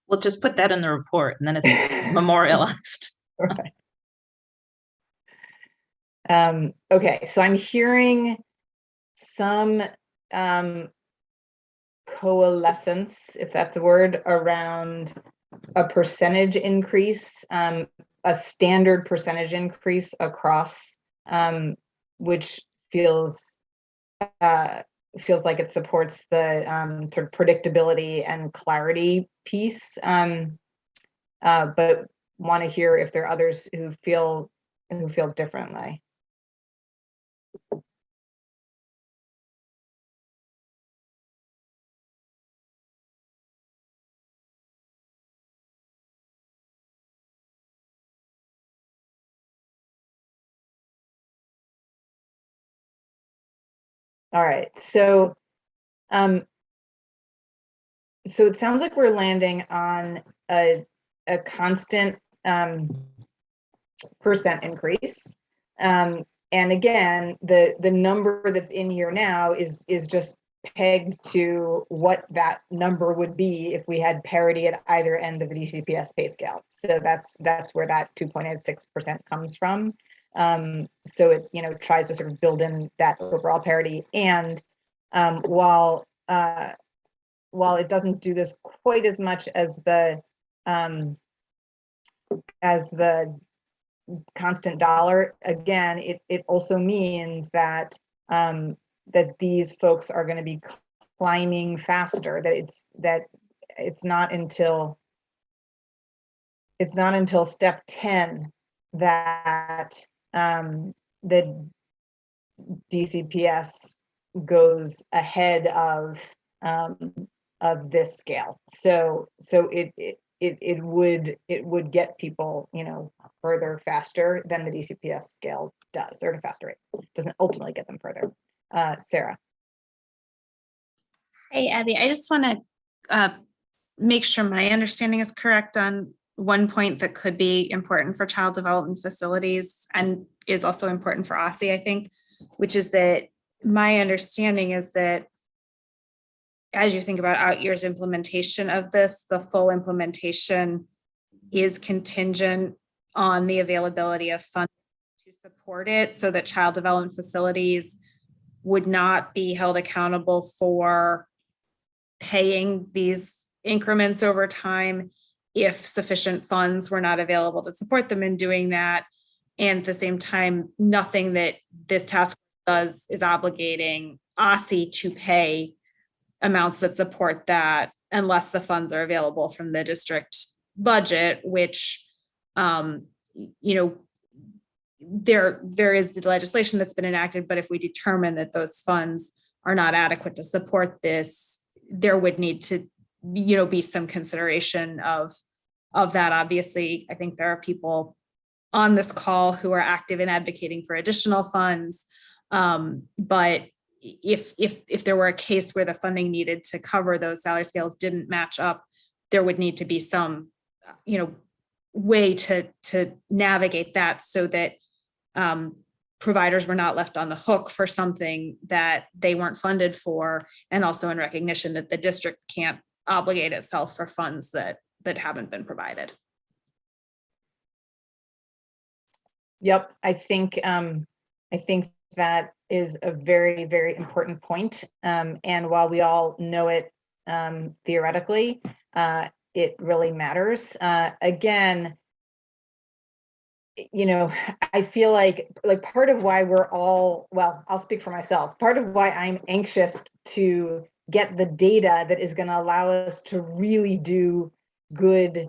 We'll just put that in the report, and then it's memorialized. Right. Okay, so I'm hearing some coalescence, if that's a word, around a percentage increase, a standard percentage increase across, which feels like it supports the sort of predictability and clarity piece, but want to hear if there are others who feel differently. All right, so it sounds like we're landing on a constant percent increase, and again, the number that's in here now is just pegged to what that number would be if we had parity at either end of the DCPS pay scale. So that's where that 2.86% comes from. So it, you know, tries to sort of build in that overall parity. And while it doesn't do this quite as much as the constant dollar, again, it also means that that these folks are going to be climbing faster. That it's not until step 10 that the DCPS goes ahead of this scale. So it would get people, you know, further faster than the DCPS scale does, or at a faster rate. It doesn't ultimately get them further. Sarah. Hey, Abby, I just want to make sure my understanding is correct on one point that could be important for child development facilities and is also important for OSSI, I think, which is that my understanding is that as you think about out years implementation of this, the full implementation is contingent on the availability of funds to support it, so that child development facilities would not be held accountable for paying these increments over time if sufficient funds were not available to support them in doing that. And at the same time, nothing that this task does is obligating OSSI to pay amounts that support that unless the funds are available from the district budget, which, you know, there is the legislation that's been enacted, but if we determine that those funds are not adequate to support this, there would need to, you know, be some consideration of that. Obviously, I think there are people on this call who are active in advocating for additional funds, but if there were a case where the funding needed to cover those salary scales didn't match up, there would need to be some, you know, way to navigate that so that providers were not left on the hook for something that they weren't funded for, and also in recognition that the district can't obligate itself for funds that haven't been provided. Yep, I think that is a very, very important point. And while we all know it theoretically, it really matters. Again, you know, I feel like part of why we're all, well, I'll speak for myself. Part of why I'm anxious to get the data that is going to allow us to really do good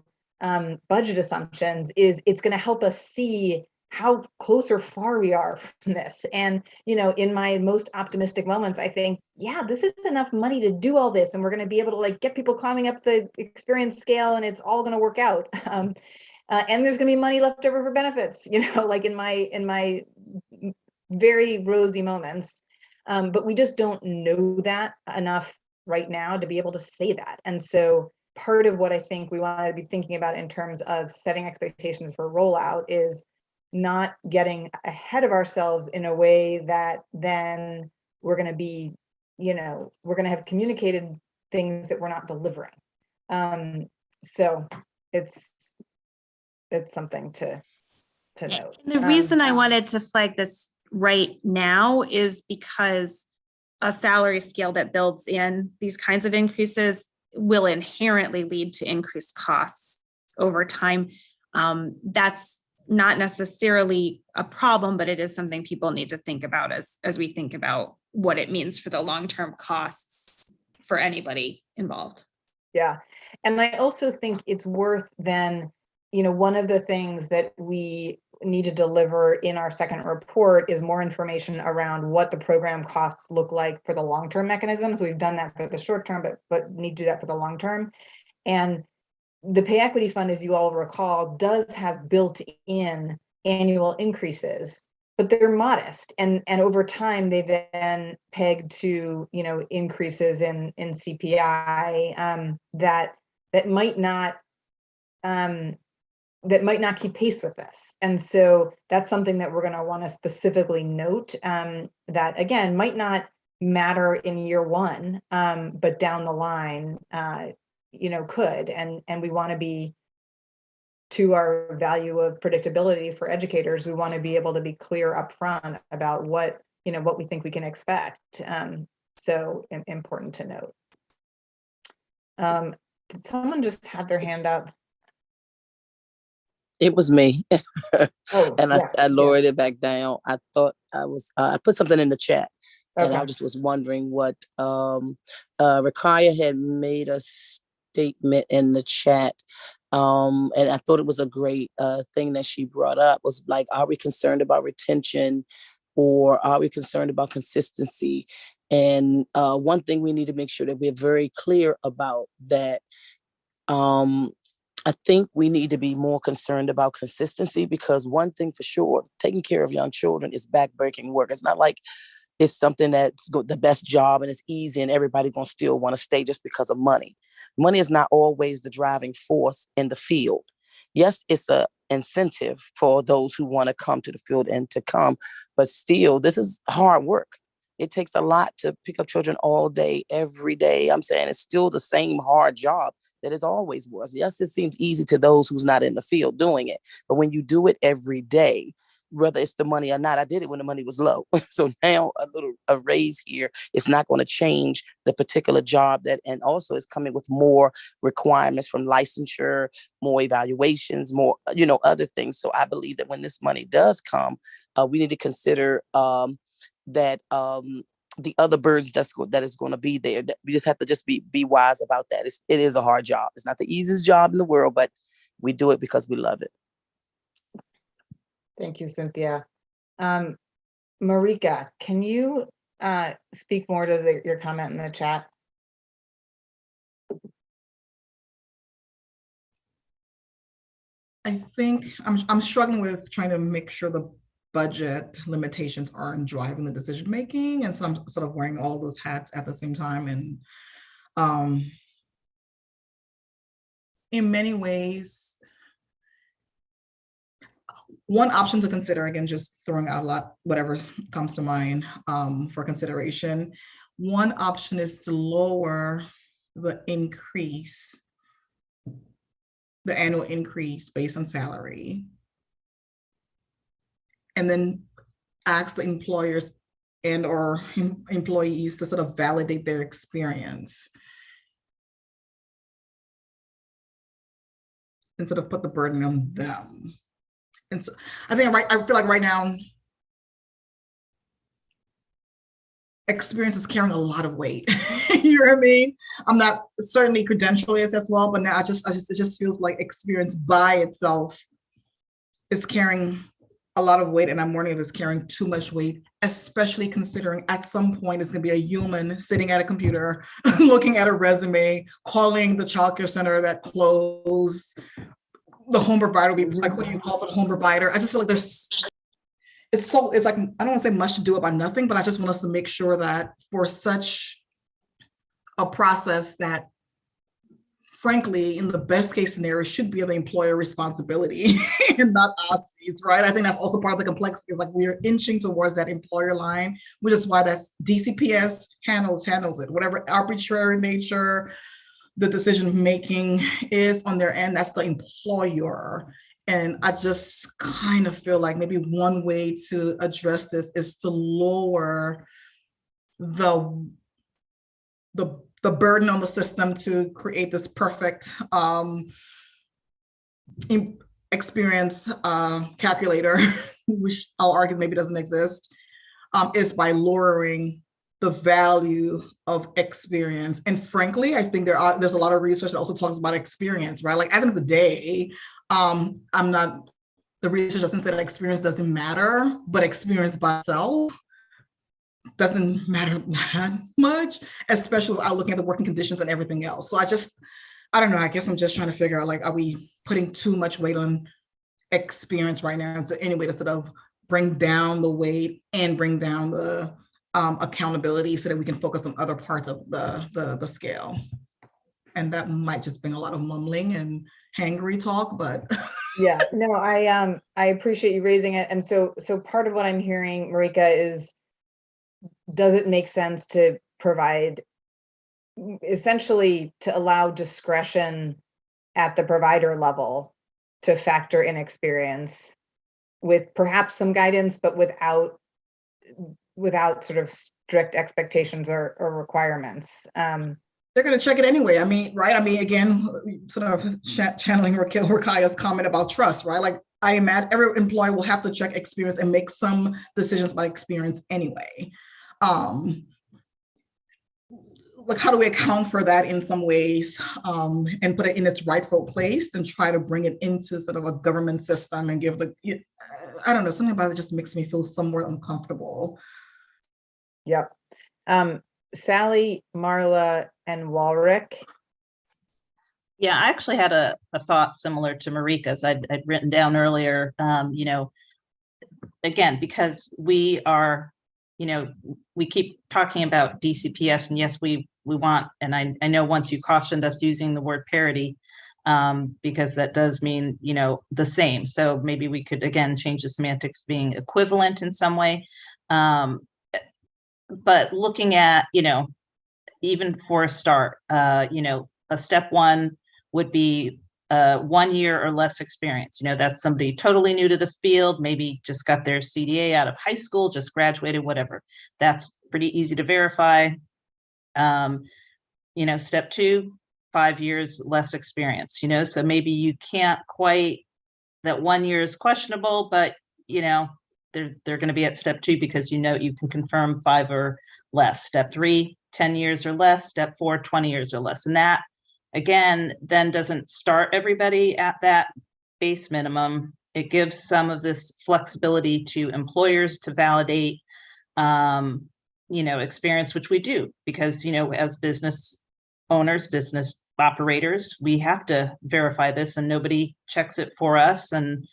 budget assumptions is it's going to help us see how close or far we are from this. And, you know, in my most optimistic moments, I think, yeah, this is enough money to do all this. And we're going to be able to like get people climbing up the experience scale and it's all going to work out. And there's going to be money left over for benefits, you know, like in my very rosy moments. But we just don't know that enough right now to be able to say that. And so part of what I think we want to be thinking about in terms of setting expectations for rollout is not getting ahead of ourselves in a way that then we're going to be, you know, we're going to have communicated things that we're not delivering. So it's something to note. And the reason I wanted to flag this right now is because a salary scale that builds in these kinds of increases will inherently lead to increased costs over time. That's not necessarily a problem, but it is something people need to think about as we think about what it means for the long-term costs for anybody involved. Yeah, and I also think it's worth then, you know, one of the things that we need to deliver in our second report is more information around what the program costs look like for the long-term mechanisms. We've done that for the short term, but need to do that for the long term. And the pay equity fund, as you all recall, does have built-in annual increases, but they're modest. And over time, they then peg to, you know, increases in CPI that might not keep pace with this. And so that's something that we're going to want to specifically note that, again, might not matter in year one, but down the line, could, and we want to be, to our value of predictability for educators, we want to be able to be clear upfront about what we think we can expect. So important to note. Did someone just have their hand up? It was me. Oh, And yeah, I lowered it back down. I thought I put something in the chat, and I okay. just was wondering what Rakaya had made a statement in the chat. And I thought it was a great thing that she brought up, was like, are we concerned about retention, or are we concerned about consistency? And one thing we need to make sure that we're very clear about that. I think we need to be more concerned about consistency, because one thing for sure, taking care of young children is backbreaking work. It's not like it's something that's the best job and it's easy and everybody's going to still want to stay just because of money. Money is not always the driving force in the field. Yes, it's an incentive for those who want to come to the field and to come, but still, this is hard work. It takes a lot to pick up children all day, every day. I'm saying it's still the same hard job that it always was. Yes, it seems easy to those who's not in the field doing it, but when you do it every day, whether it's the money or not, I did it when the money was low. So now a raise here is not going to change the particular job and also it's coming with more requirements from licensure, more evaluations, more, other things. So I believe that when this money does come, we need to consider that the other burdens that is going to be there. We just have to just be wise about that. It is a hard job. It's not the easiest job in the world, but we do it because we love it. Thank you, Cynthia. Marika, can you speak more to your comment in the chat? I think I'm struggling with trying to make sure the budget limitations aren't driving the decision making, and so I'm sort of wearing all those hats at the same time. And in many ways, one option to consider, again, just throwing out a lot, whatever comes to mind for consideration. One option is to lower the annual increase based on salary, and then ask the employers and or employees to sort of validate their experience and sort of put the burden on them. And so I feel like right now, experience is carrying a lot of weight. You know what I mean? I'm not certainly credential is as well, but now it just feels like experience by itself is carrying a lot of weight, and I'm wondering if it's carrying too much weight, especially considering at some point it's going to be a human sitting at a computer, looking at a resume, calling the childcare center that closed, the home provider, like, what do you call for the home provider? I just feel like it's like, I don't want to say much to do about nothing, but I just want us to make sure that for such a process that, frankly, in the best case scenario, should be the employer responsibility and not us, right? I think that's also part of the complexity, is like we are inching towards that employer line, which is why that's DCPS handles it. Whatever arbitrary nature the decision making is on their end, that's the employer. And I just kind of feel like maybe one way to address this is to lower the burden on the system to create this perfect experience calculator, which I'll argue maybe doesn't exist, is by lowering the value of experience. And frankly, I think there's a lot of research that also talks about experience, right? Like, at the end of the day, the research doesn't say that experience doesn't matter, but experience by itself doesn't matter that much, especially without looking at the working conditions and everything else. So I don't know, I guess I'm just trying to figure out, like, are we putting too much weight on experience right now? Is there any way to sort of bring down the weight and bring down the accountability so that we can focus on other parts of the scale? And that might just bring a lot of mumbling and hangry talk, but yeah, no, I appreciate you raising it. And so part of what I'm hearing, Marika, is does it make sense to provide, essentially to allow discretion at the provider level to factor in experience with perhaps some guidance, but without sort of strict expectations or requirements? They're going to check it anyway. I mean, right? I mean, again, sort of channeling Rakaya's comment about trust, right? Like, I imagine every employee will have to check experience and make some decisions by experience anyway. Like, how do we account for that in some ways, and put it in its rightful place and try to bring it into sort of a government system and give the, I don't know, something about it just makes me feel somewhat uncomfortable. Yep. Sally, Marla, and Walrick. Yeah, I actually had a thought similar to Marika's. I'd written down earlier, you know, again, because we are, you know, we keep talking about DCPS, and yes, we want, and I know once you cautioned us using the word parity, because that does mean, you know, the same. So maybe we could, again, change the semantics being equivalent in some way. But looking at, you know, even for a start, you know, a step one would be 1 year or less experience. You know, that's somebody totally new to the field, maybe just got their CDA out of high school, just graduated, whatever. That's pretty easy to verify. You know, step two, 5 years less experience, you know, so maybe you can't quite, that 1 year is questionable, but, you know, they're going to be at step two because, you know, you can confirm 5 or less. Step three, 10 years or less. Step four, 20 years or less. And that, again, then doesn't start everybody at that base minimum. It gives some of this flexibility to employers to validate, you know, experience, which we do, because, you know, as business owners, business operators, we have to verify this, and nobody checks it for us. And,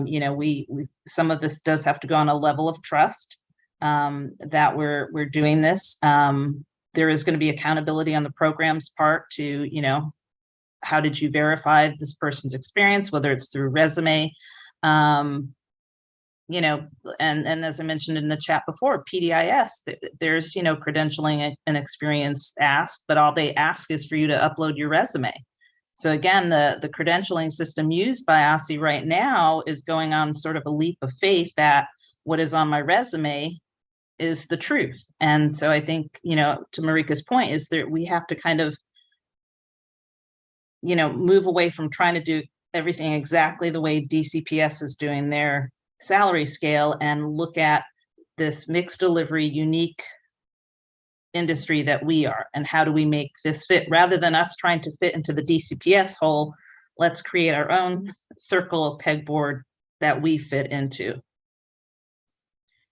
you know, we some of this does have to go on a level of trust, that we're doing this. There is going to be accountability on the program's part to, you know, how did you verify this person's experience, whether it's through resume, you know, and as I mentioned in the chat before, PDIS, there's, you know, credentialing and experience asked, but all they ask is for you to upload your resume. So again, the credentialing system used by ECE right now is going on sort of a leap of faith that what is on my resume is the truth. And so I think, you know, to Marika's point, is that we have to kind of, you know, move away from trying to do everything exactly the way DCPS is doing their salary scale and look at this mixed delivery unique industry that we are, and how do we make this fit, rather than us trying to fit into the DCPS hole. Let's create our own circle pegboard that we fit into.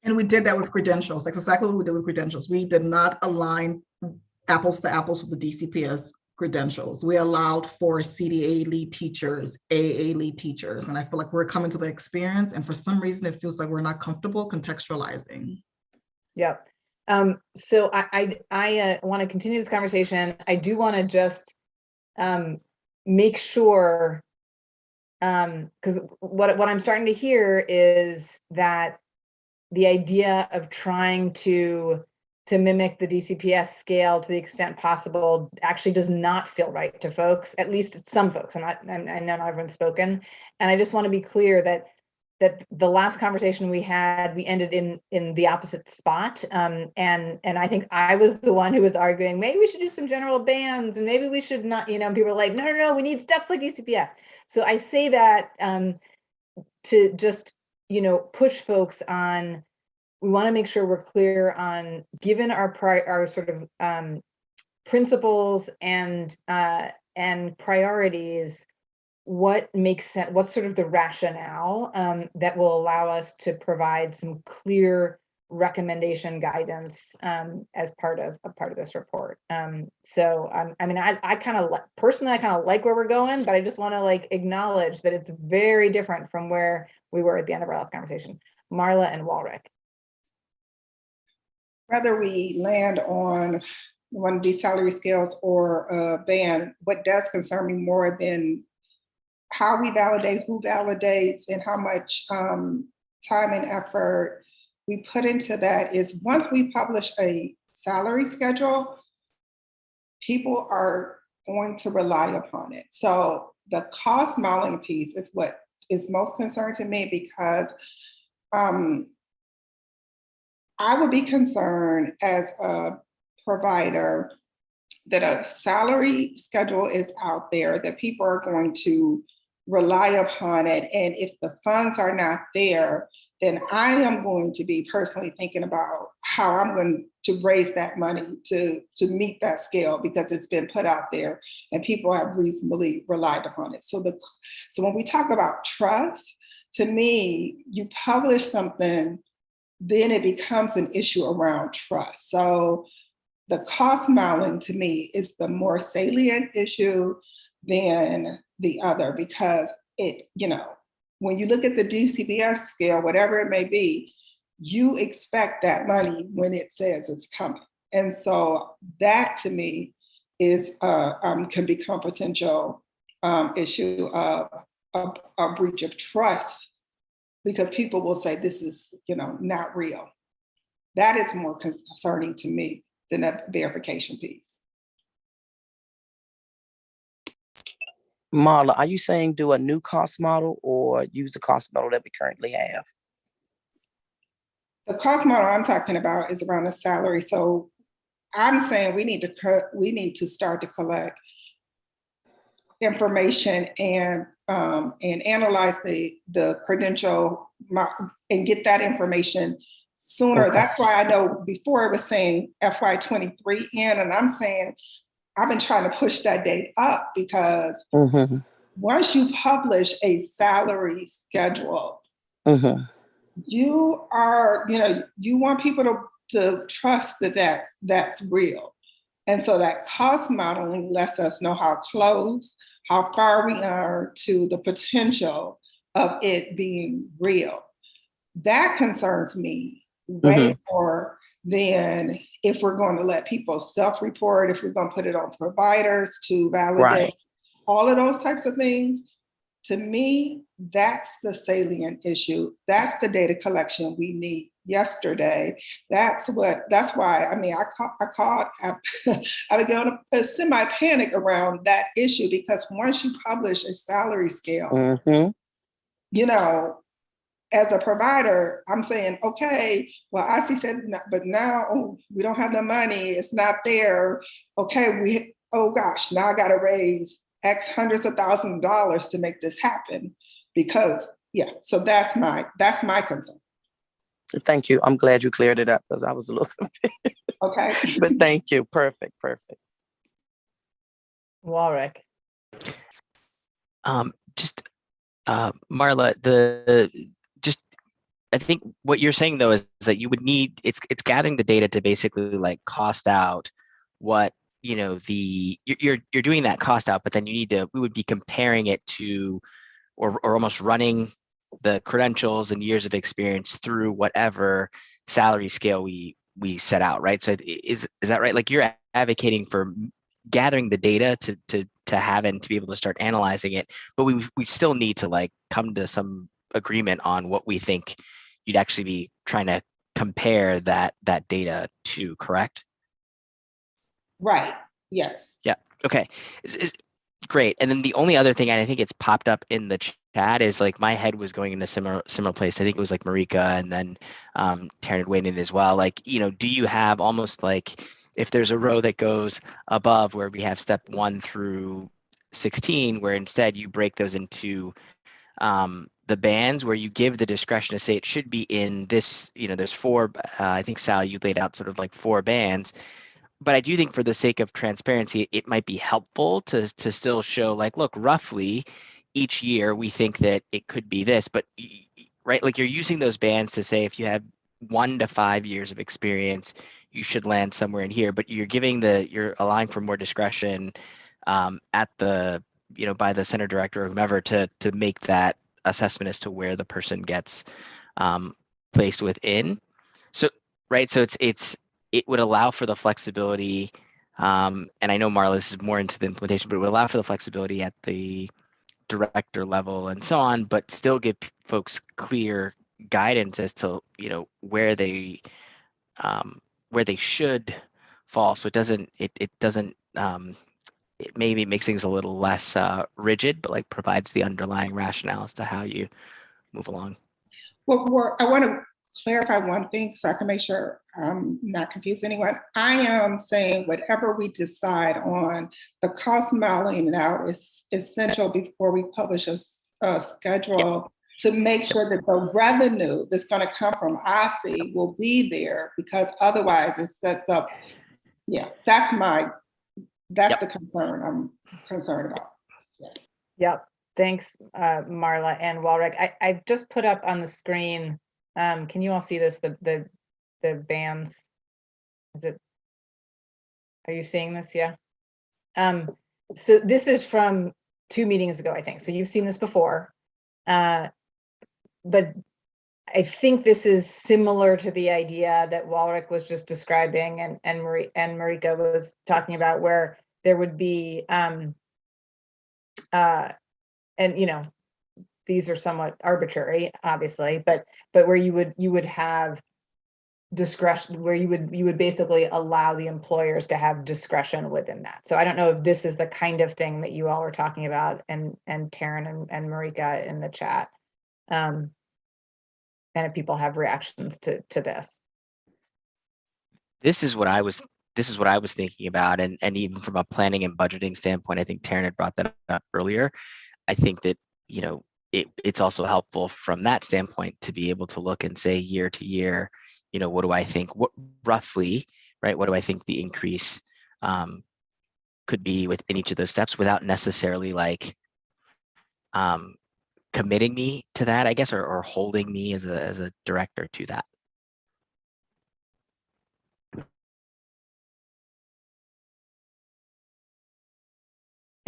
And we did that with credentials. That's exactly what we did with credentials. We did not align apples to apples with the DCPS credentials. We allowed for CDA lead teachers, AA lead teachers, and I feel like we're coming to the experience, and for some reason it feels like we're not comfortable contextualizing. Yeah. So I want to continue this conversation. I do want to just make sure, because what I'm starting to hear is that the idea of trying to mimic the DCPS scale to the extent possible actually does not feel right to folks, at least some folks. I know not everyone's spoken, and I just want to be clear that the last conversation we had, we ended in the opposite spot, and I think I was the one who was arguing maybe we should do some general bans and maybe we should not, you know, people are like, no, we need steps like DCPS. So I say that to just, you know, push folks on. We want to make sure we're clear on, given our sort of principles and priorities, what makes sense, what's sort of the rationale that will allow us to provide some clear recommendation guidance as part of this report. So I mean, I kind of personally, I kind of like where we're going, but I just want to like acknowledge that it's very different from where we were at the end of our last conversation. Marla and Walrick. Whether we land on one of these salary scales or a ban, what does concern me more than how we validate, who validates, and how much time and effort we put into that is once we publish a salary schedule, people are going to rely upon it. So the cost modeling piece is what is most concerned to me, because I would be concerned as a provider that a salary schedule is out there, that people are going to rely upon it. And if the funds are not there, then I am going to be personally thinking about how I'm going to raise that money to meet that scale, because it's been put out there and people have reasonably relied upon it. So when we talk about trust, to me, you publish something, then it becomes an issue around trust. So the cost modeling to me is the more salient issue than the other, because it, when you look at the DCBS scale, whatever it may be, you expect that money when it says it's coming. And so that to me is can become a potential issue of a breach of trust, because people will say this is not real. That is more concerning to me than a verification piece. Marla, are you saying do a new cost model or use the cost model that we currently have? The cost model I'm talking about is around the salary. So I'm saying we need to start to collect information and analyze the credential and get that information sooner. Okay. That's why I know before it was saying FY23 in, and I'm saying I've been trying to push that date up, because once you publish a salary schedule, you are, you want people to trust that that's real. And so that cost modeling lets us know how close, how far we are to the potential of it being real. That concerns me way more than if we're going to let people self-report, if we're going to put it on providers to validate, all of those types of things. To me, that's the salient issue. That's the data collection we need yesterday. That's why, I called, I began a semi-panic around that issue, because once you publish a salary scale, as a provider, I'm saying, okay, well, IC said, but now we don't have the money. It's not there. Okay, oh gosh, now I got to raise X hundreds of thousands of dollars to make this happen, because so that's my concern. Thank you. I'm glad you cleared it up, because I was a little confused. Okay. But thank you. Perfect. Warwick. Marla, I think what you're saying though is that you would need, it's gathering the data to basically like cost out what, you're doing that cost out, but then we would be comparing it to, or almost running the credentials and years of experience through whatever salary scale we set out, right? So is that right? Like you're advocating for gathering the data to have and to be able to start analyzing it, but we still need to like come to some agreement on what we think you'd actually be trying to compare that data to, correct? Right. Yes. Yeah. Okay. Great. And then the only other thing, and I think it's popped up in the chat, is like my head was going in a similar place. I think it was like Marika and then Taryn had weighed in as well. Like, do you have almost like, if there's a row that goes above where we have step 1 through 16, where instead you break those into the bands, where you give the discretion to say it should be in this, there's 4, I think Sal, you laid out sort of like 4 bands. But I do think for the sake of transparency, it might be helpful to still show like, look, roughly each year we think that it could be this, but right, like you're using those bands to say if you have 1 to 5 years of experience, you should land somewhere in here, but you're allowing for more discretion at the, by the center director or whomever to make that assessment as to where the person gets placed within. So, right, so it would allow for the flexibility, and I know Marla, this is more into the implementation, but it would allow for the flexibility at the director level and so on, but still give folks clear guidance as to, where they should fall. So it maybe makes things a little less rigid, but like provides the underlying rationale as to how you move along. Well, I want to clarify one thing so I can make sure I'm not confuse anyone. I am saying whatever we decide on, the cost modeling out is essential before we publish a schedule to make sure that the revenue that's going to come from ECE will be there, because otherwise it sets up, that's the concern I'm concerned about. Yes. Yep. Thanks, Marla and Walrick. I've just put up on the screen. Can you all see this? The bands. Are you seeing this? Yeah. So this is from 2 meetings ago, I think. So you've seen this before. But I think this is similar to the idea that Walrick was just describing and Marika was talking about, where there would be and these are somewhat arbitrary, obviously, but where you would have discretion, where you would basically allow the employers to have discretion within that. So I don't know if this is the kind of thing that you all were talking about, and Taryn and Marika in the chat, and if people have reactions to this. This is what I was thinking about, and even from a planning and budgeting standpoint, I think Taryn had brought that up earlier. I think that it's also helpful from that standpoint to be able to look and say year to year, what do I think, what roughly, right? What do I think the increase could be within each of those steps, without necessarily like committing me to that, I guess, or holding me as a director to that.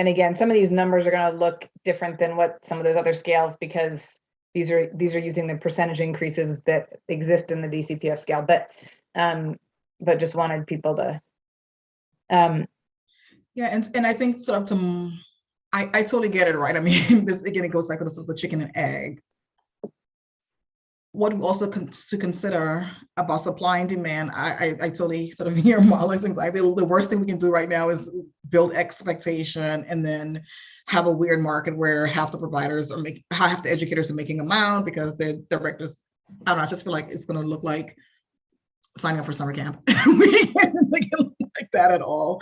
And again, some of these numbers are going to look different than what some of those other scales, because these are using the percentage increases that exist in the DCPS scale. But just wanted people to. Yeah, and I think sort of I totally get it, right? I mean, this again, it goes back to the chicken and egg. What we also to consider about supply and demand, I totally sort of hear Marla's anxiety. The worst thing we can do right now is build expectation and then have a weird market where half the providers half the educators are making amount because the directors, I don't know, I just feel like it's going to look like signing up for summer camp. We can't make it look like that at all.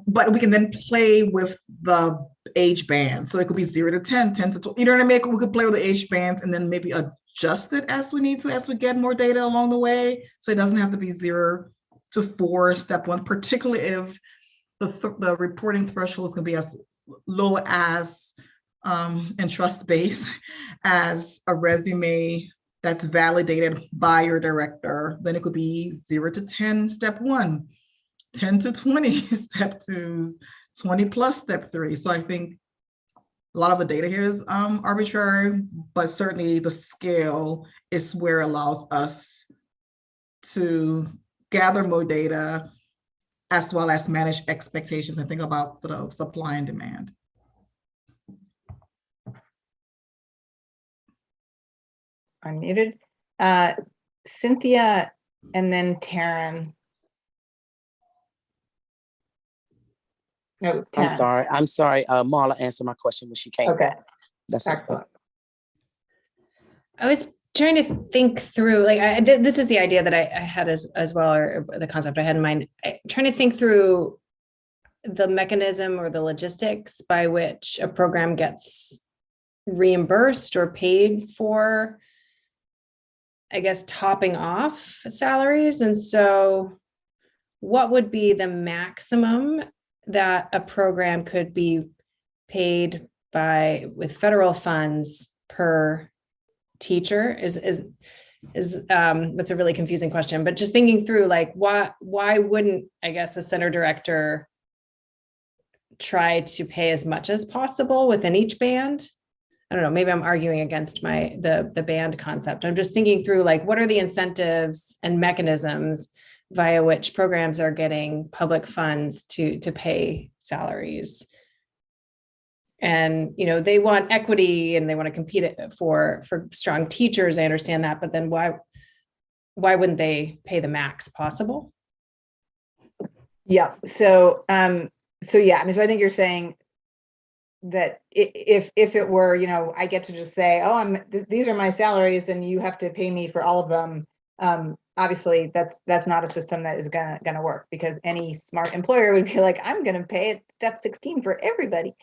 But we can then play with the age band. So it could be 0 to 10, 10 to 12. You know what I mean? We could play with the age bands and then maybe adjust it as we need to, as we get more data along the way. So it doesn't have to be 0 to 4, step 1, particularly if the reporting threshold is going to be as low as and trust-based as a resume that's validated by your director. Then it could be 0 to 10, step 1, 10 to 20, step 2, 20 plus step 3. So I think a lot of the data here is arbitrary, but certainly the scale is where it allows us to gather more data as well as manage expectations and think about sort of supply and demand. Unmuted. Cynthia and then Taryn. No, Taryn. I'm sorry. Marla answered my question when she came. Okay. That's it. I was trying to think through, like, this is the idea that I had as well, or the concept I had in mind. Trying to think through the mechanism or the logistics by which a program gets reimbursed or paid for, I guess, topping off salaries. And so what would be the maximum that a program could be paid with federal funds per teacher is that's a really confusing question, but just thinking through, like, why wouldn't, I guess, a center director try to pay as much as possible within each band? I don't know, maybe I'm arguing against the band concept. I'm just thinking through, like, what are the incentives and mechanisms via which programs are getting public funds to pay salaries? And, you know, they want equity and they want to compete for strong teachers. I understand that, but then why wouldn't they pay the max possible? Yeah. So, so yeah, I mean, so I think you're saying that if it were, you know, I get to just say, oh, these are my salaries and you have to pay me for all of them. Obviously that's not a system that is gonna work, because any smart employer would be like, I'm gonna pay at step 16 for everybody.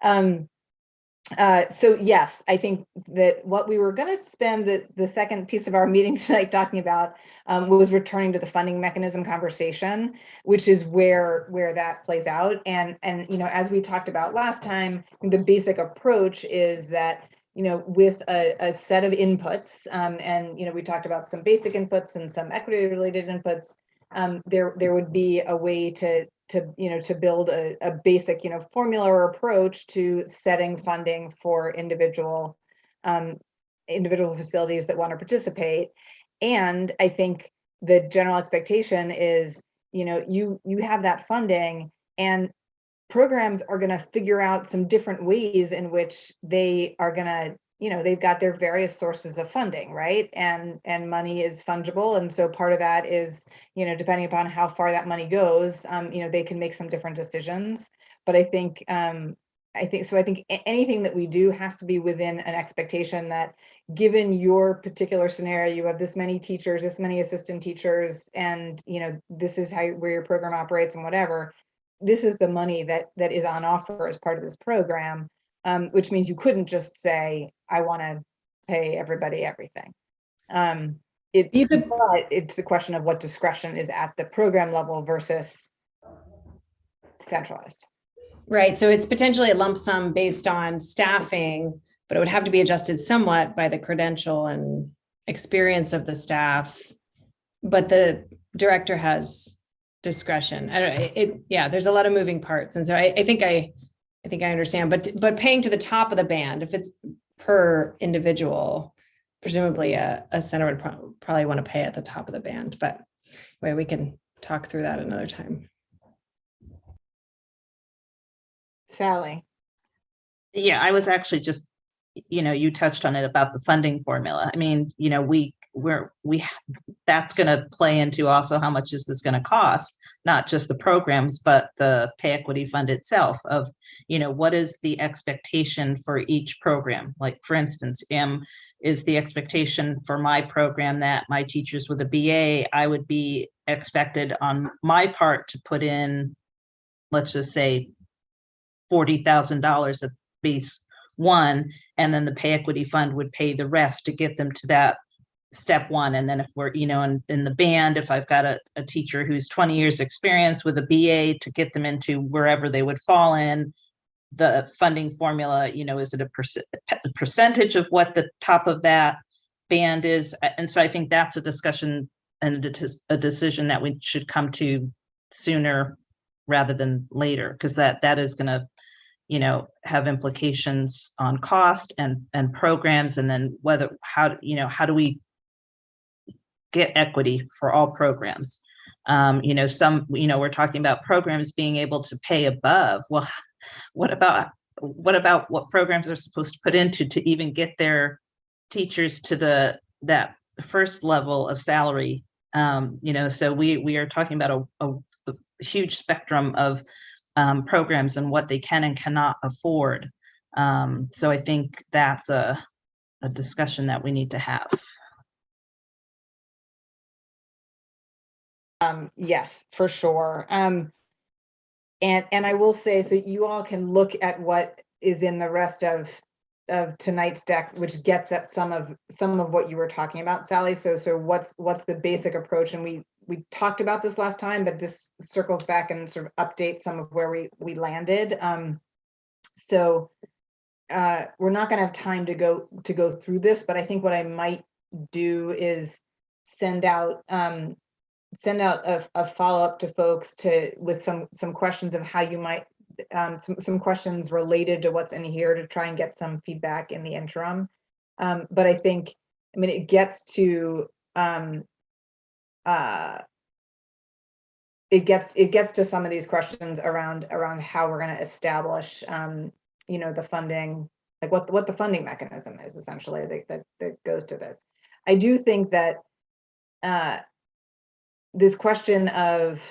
So yes, I think that what we were going to spend the second piece of our meeting tonight talking about was returning to the funding mechanism conversation, which is where that plays out. And you know, as we talked about last time, the basic approach is that, you know, with a set of inputs, and you know, we talked about some basic inputs and some equity related inputs. There would be a way to you know, to build a basic, you know, formula or approach to setting funding for individual facilities that want to participate. And I think the general expectation is, you know, you have that funding, and programs are going to figure out some different ways in which they are going to, you know, they've got their various sources of funding, right? And money is fungible. And so part of that is, you know, depending upon how far that money goes, you know, they can make some different decisions. But I think anything that we do has to be within an expectation that, given your particular scenario, you have this many teachers, this many assistant teachers, and, you know, this is where your program operates and whatever. This is the money that is on offer as part of this program. Which means you couldn't just say, I want to pay everybody everything. But it's a question of what discretion is at the program level versus centralized. Right. So it's potentially a lump sum based on staffing, but it would have to be adjusted somewhat by the credential and experience of the staff. But the director has discretion. Yeah, there's a lot of moving parts. And so I think I understand, but paying to the top of the band, if it's per individual, presumably a center would probably want to pay at the top of the band, but anyway, we can talk through that another time. Sally. Yeah, I was actually just, you know, you touched on it about the funding formula. I mean, you know, that's going to play into also how much is this going to cost, not just the programs, but the pay equity fund itself of, you know, what is the expectation for each program? Like, for instance, is the expectation for my program that my teachers with a BA, I would be expected on my part to put in, let's just say, $40,000 at base one, and then the pay equity fund would pay the rest to get them to that step one. And then if we're, you know, in the band, if I've got a teacher who's 20 years experience with a BA, to get them into wherever they would fall in, the funding formula, you know, is it a percentage of what the top of that band is? And so I think that's a discussion and a decision that we should come to sooner rather than later, because that is going to, you know, have implications on cost and programs, and then how do we get equity for all programs? You know, we're talking about programs being able to pay above. Well, what about what programs are supposed to put into to even get their teachers to that first level of salary? You know, so we are talking about a huge spectrum of programs and what they can and cannot afford. So I think that's a discussion that we need to have. Yes, for sure. And I will say, so you all can look at what is in the rest of tonight's deck, which gets at some of what you were talking about, Sally. So what's the basic approach? And we talked about this last time, but this circles back and sort of updates some of where we landed. So we're not going to have time to go through this, but I think what I might do is send out a follow-up to folks with some questions of how you might some questions related to what's in here to try and get some feedback in the interim. But I think, I mean, it gets to some of these questions around how we're going to establish the funding, like what the funding mechanism is essentially that goes to this. I do think that this question of,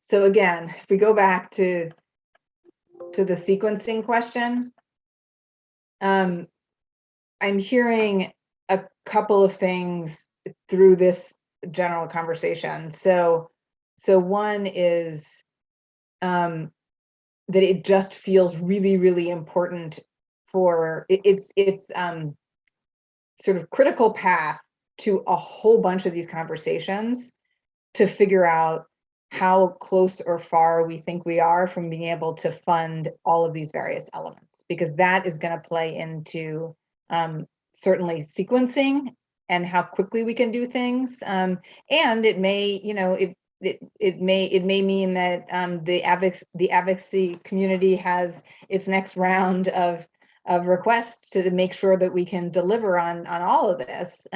so again, if we go back to the sequencing question, I'm hearing a couple of things through this general conversation. So one is that it just feels really, really important for it's sort of critical path to a whole bunch of these conversations to figure out how close or far we think we are from being able to fund all of these various elements, because that is going to play into certainly sequencing and how quickly we can do things. And it may, it may mean that the advocacy community has its next round of requests to make sure that we can deliver on all of this.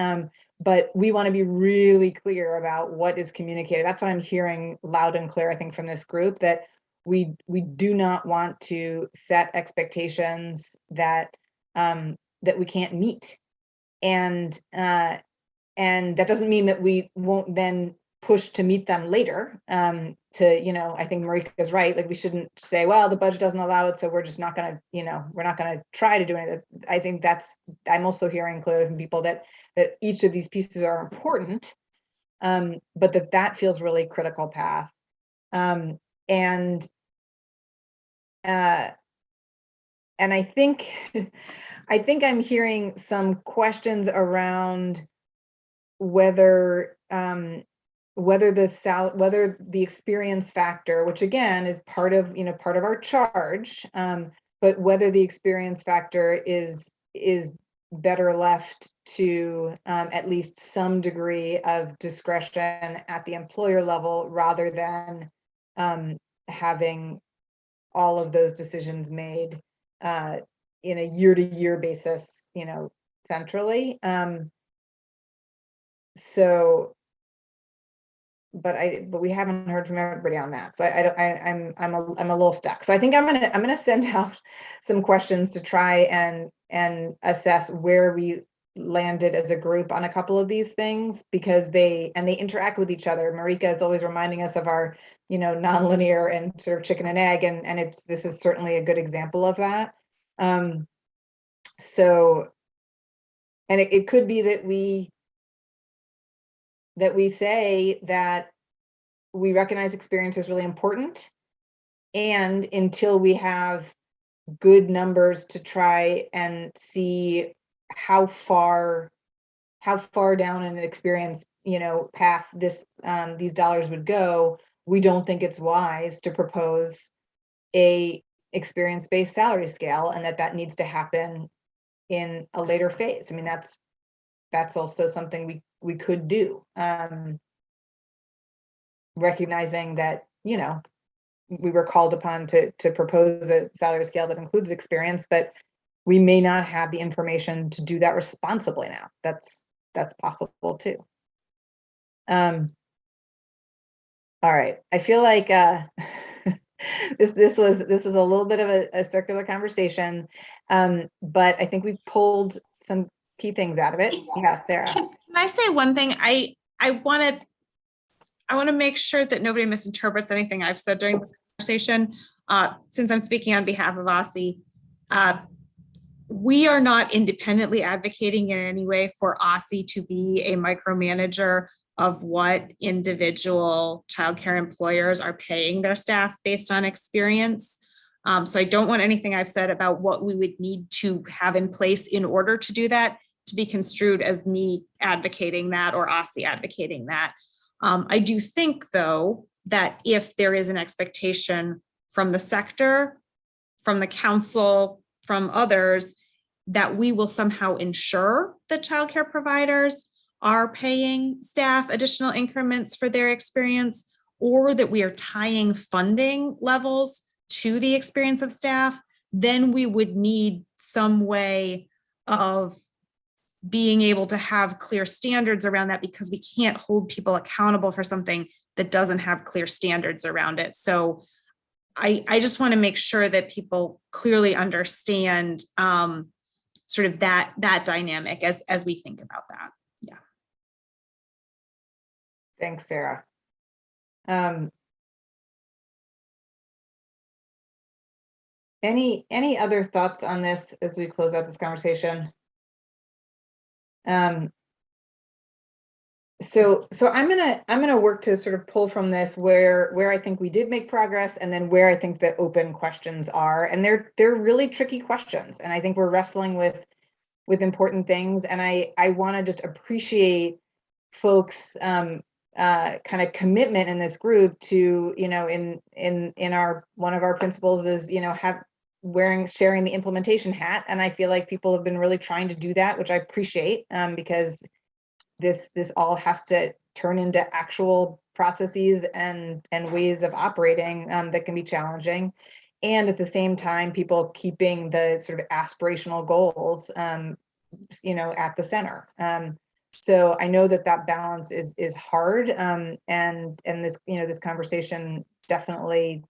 But we want to be really clear about what is communicated. That's what I'm hearing loud and clear, I think, from this group, that we do not want to set expectations that that we can't meet. And that doesn't mean that we won't then push to meet them later. I think Marika is right. Like, we shouldn't say, well, the budget doesn't allow it, so we're just not going to, we're not going to try to do anything. I think I'm also hearing clearly from people that each of these pieces are important, but that feels really critical path. And I think I'm hearing some questions around whether the experience factor, which again is part of our charge, but whether the experience factor is better left to at least some degree of discretion at the employer level, rather than having all of those decisions made in a year-to-year basis, centrally. But we haven't heard from everybody on that, so I'm a little stuck. So I think I'm gonna send out some questions to try and assess where we landed as a group on a couple of these things, because they interact with each other. Marika is always reminding us of our nonlinear and sort of chicken and egg, and this is certainly a good example of that. So, and it could be that we say that we recognize experience is really important, and until we have good numbers to try and see how far down an experience path these dollars would go, we don't think it's wise to propose a experience-based salary scale, and that needs to happen in a later phase. I mean, that's also something we could do, recognizing that we were called upon to propose a salary scale that includes experience, but we may not have the information to do that responsibly now. That's possible too. All right, I feel like this is a little bit of a circular conversation, but I think we pulled some key things out of it. Yeah, Sarah. Can I say one thing? I want to make sure that nobody misinterprets anything I've said during this conversation. Since I'm speaking on behalf of OSSI, we are not independently advocating in any way for OSSI to be a micromanager of what individual childcare employers are paying their staff based on experience. So I don't want anything I've said about what we would need to have in place in order to do that to be construed as me advocating that or OSSI advocating that. I do think, though, that if there is an expectation from the sector, from the council, from others, that we will somehow ensure that childcare providers are paying staff additional increments for their experience, or that we are tying funding levels to the experience of staff, then we would need some way of being able to have clear standards around that, because we can't hold people accountable for something that doesn't have clear standards around it. So I just want to make sure that people clearly understand sort of that dynamic as we think about that. Yeah. Thanks, Sarah. Any other thoughts on this as we close out this conversation? So I'm gonna work to sort of pull from this where I think we did make progress, and then where I think the open questions are, and they're really tricky questions, and I think we're wrestling with important things, and I want to just appreciate folks kind of commitment in this group to, you know, in our one of our principles is, you know, sharing the implementation hat, and I feel like people have been really trying to do that, which I appreciate, because this all has to turn into actual processes and ways of operating that can be challenging, and at the same time people keeping the sort of aspirational goals you know, at the center. So I know that balance is hard, and this, you know, this conversation definitely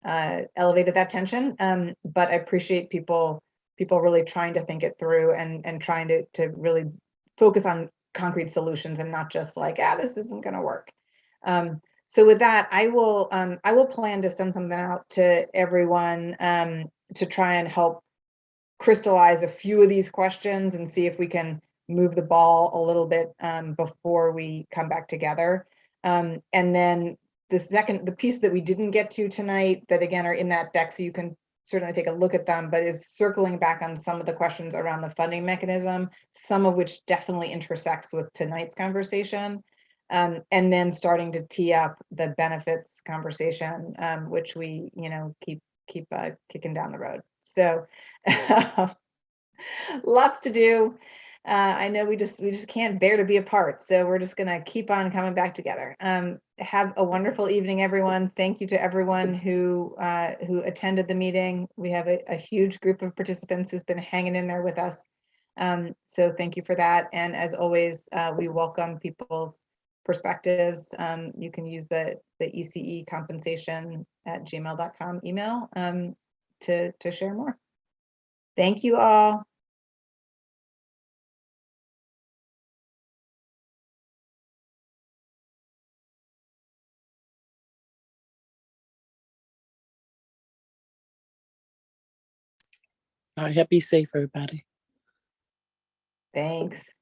elevated that tension, but I appreciate people really trying to think it through and trying to really focus on concrete solutions and not just like, this isn't going to work. So with that, I will plan to send something out to everyone to try and help crystallize a few of these questions and see if we can move the ball a little bit before we come back together. And then the piece that we didn't get to tonight, that again are in that deck, so you can certainly take a look at them, but is circling back on some of the questions around the funding mechanism, some of which definitely intersects with tonight's conversation. And then starting to tee up the benefits conversation, which we, you know, keep kicking down the road. So lots to do. I know we just can't bear to be apart, so we're just gonna keep on coming back together. Have a wonderful evening, everyone. Thank you to everyone who attended the meeting. We have a huge group of participants who's been hanging in there with us. So thank you for that. And as always, we welcome people's perspectives. You can use the ECE compensation@gmail.com email to share more. Thank you all. All right, be safe, everybody. Thanks.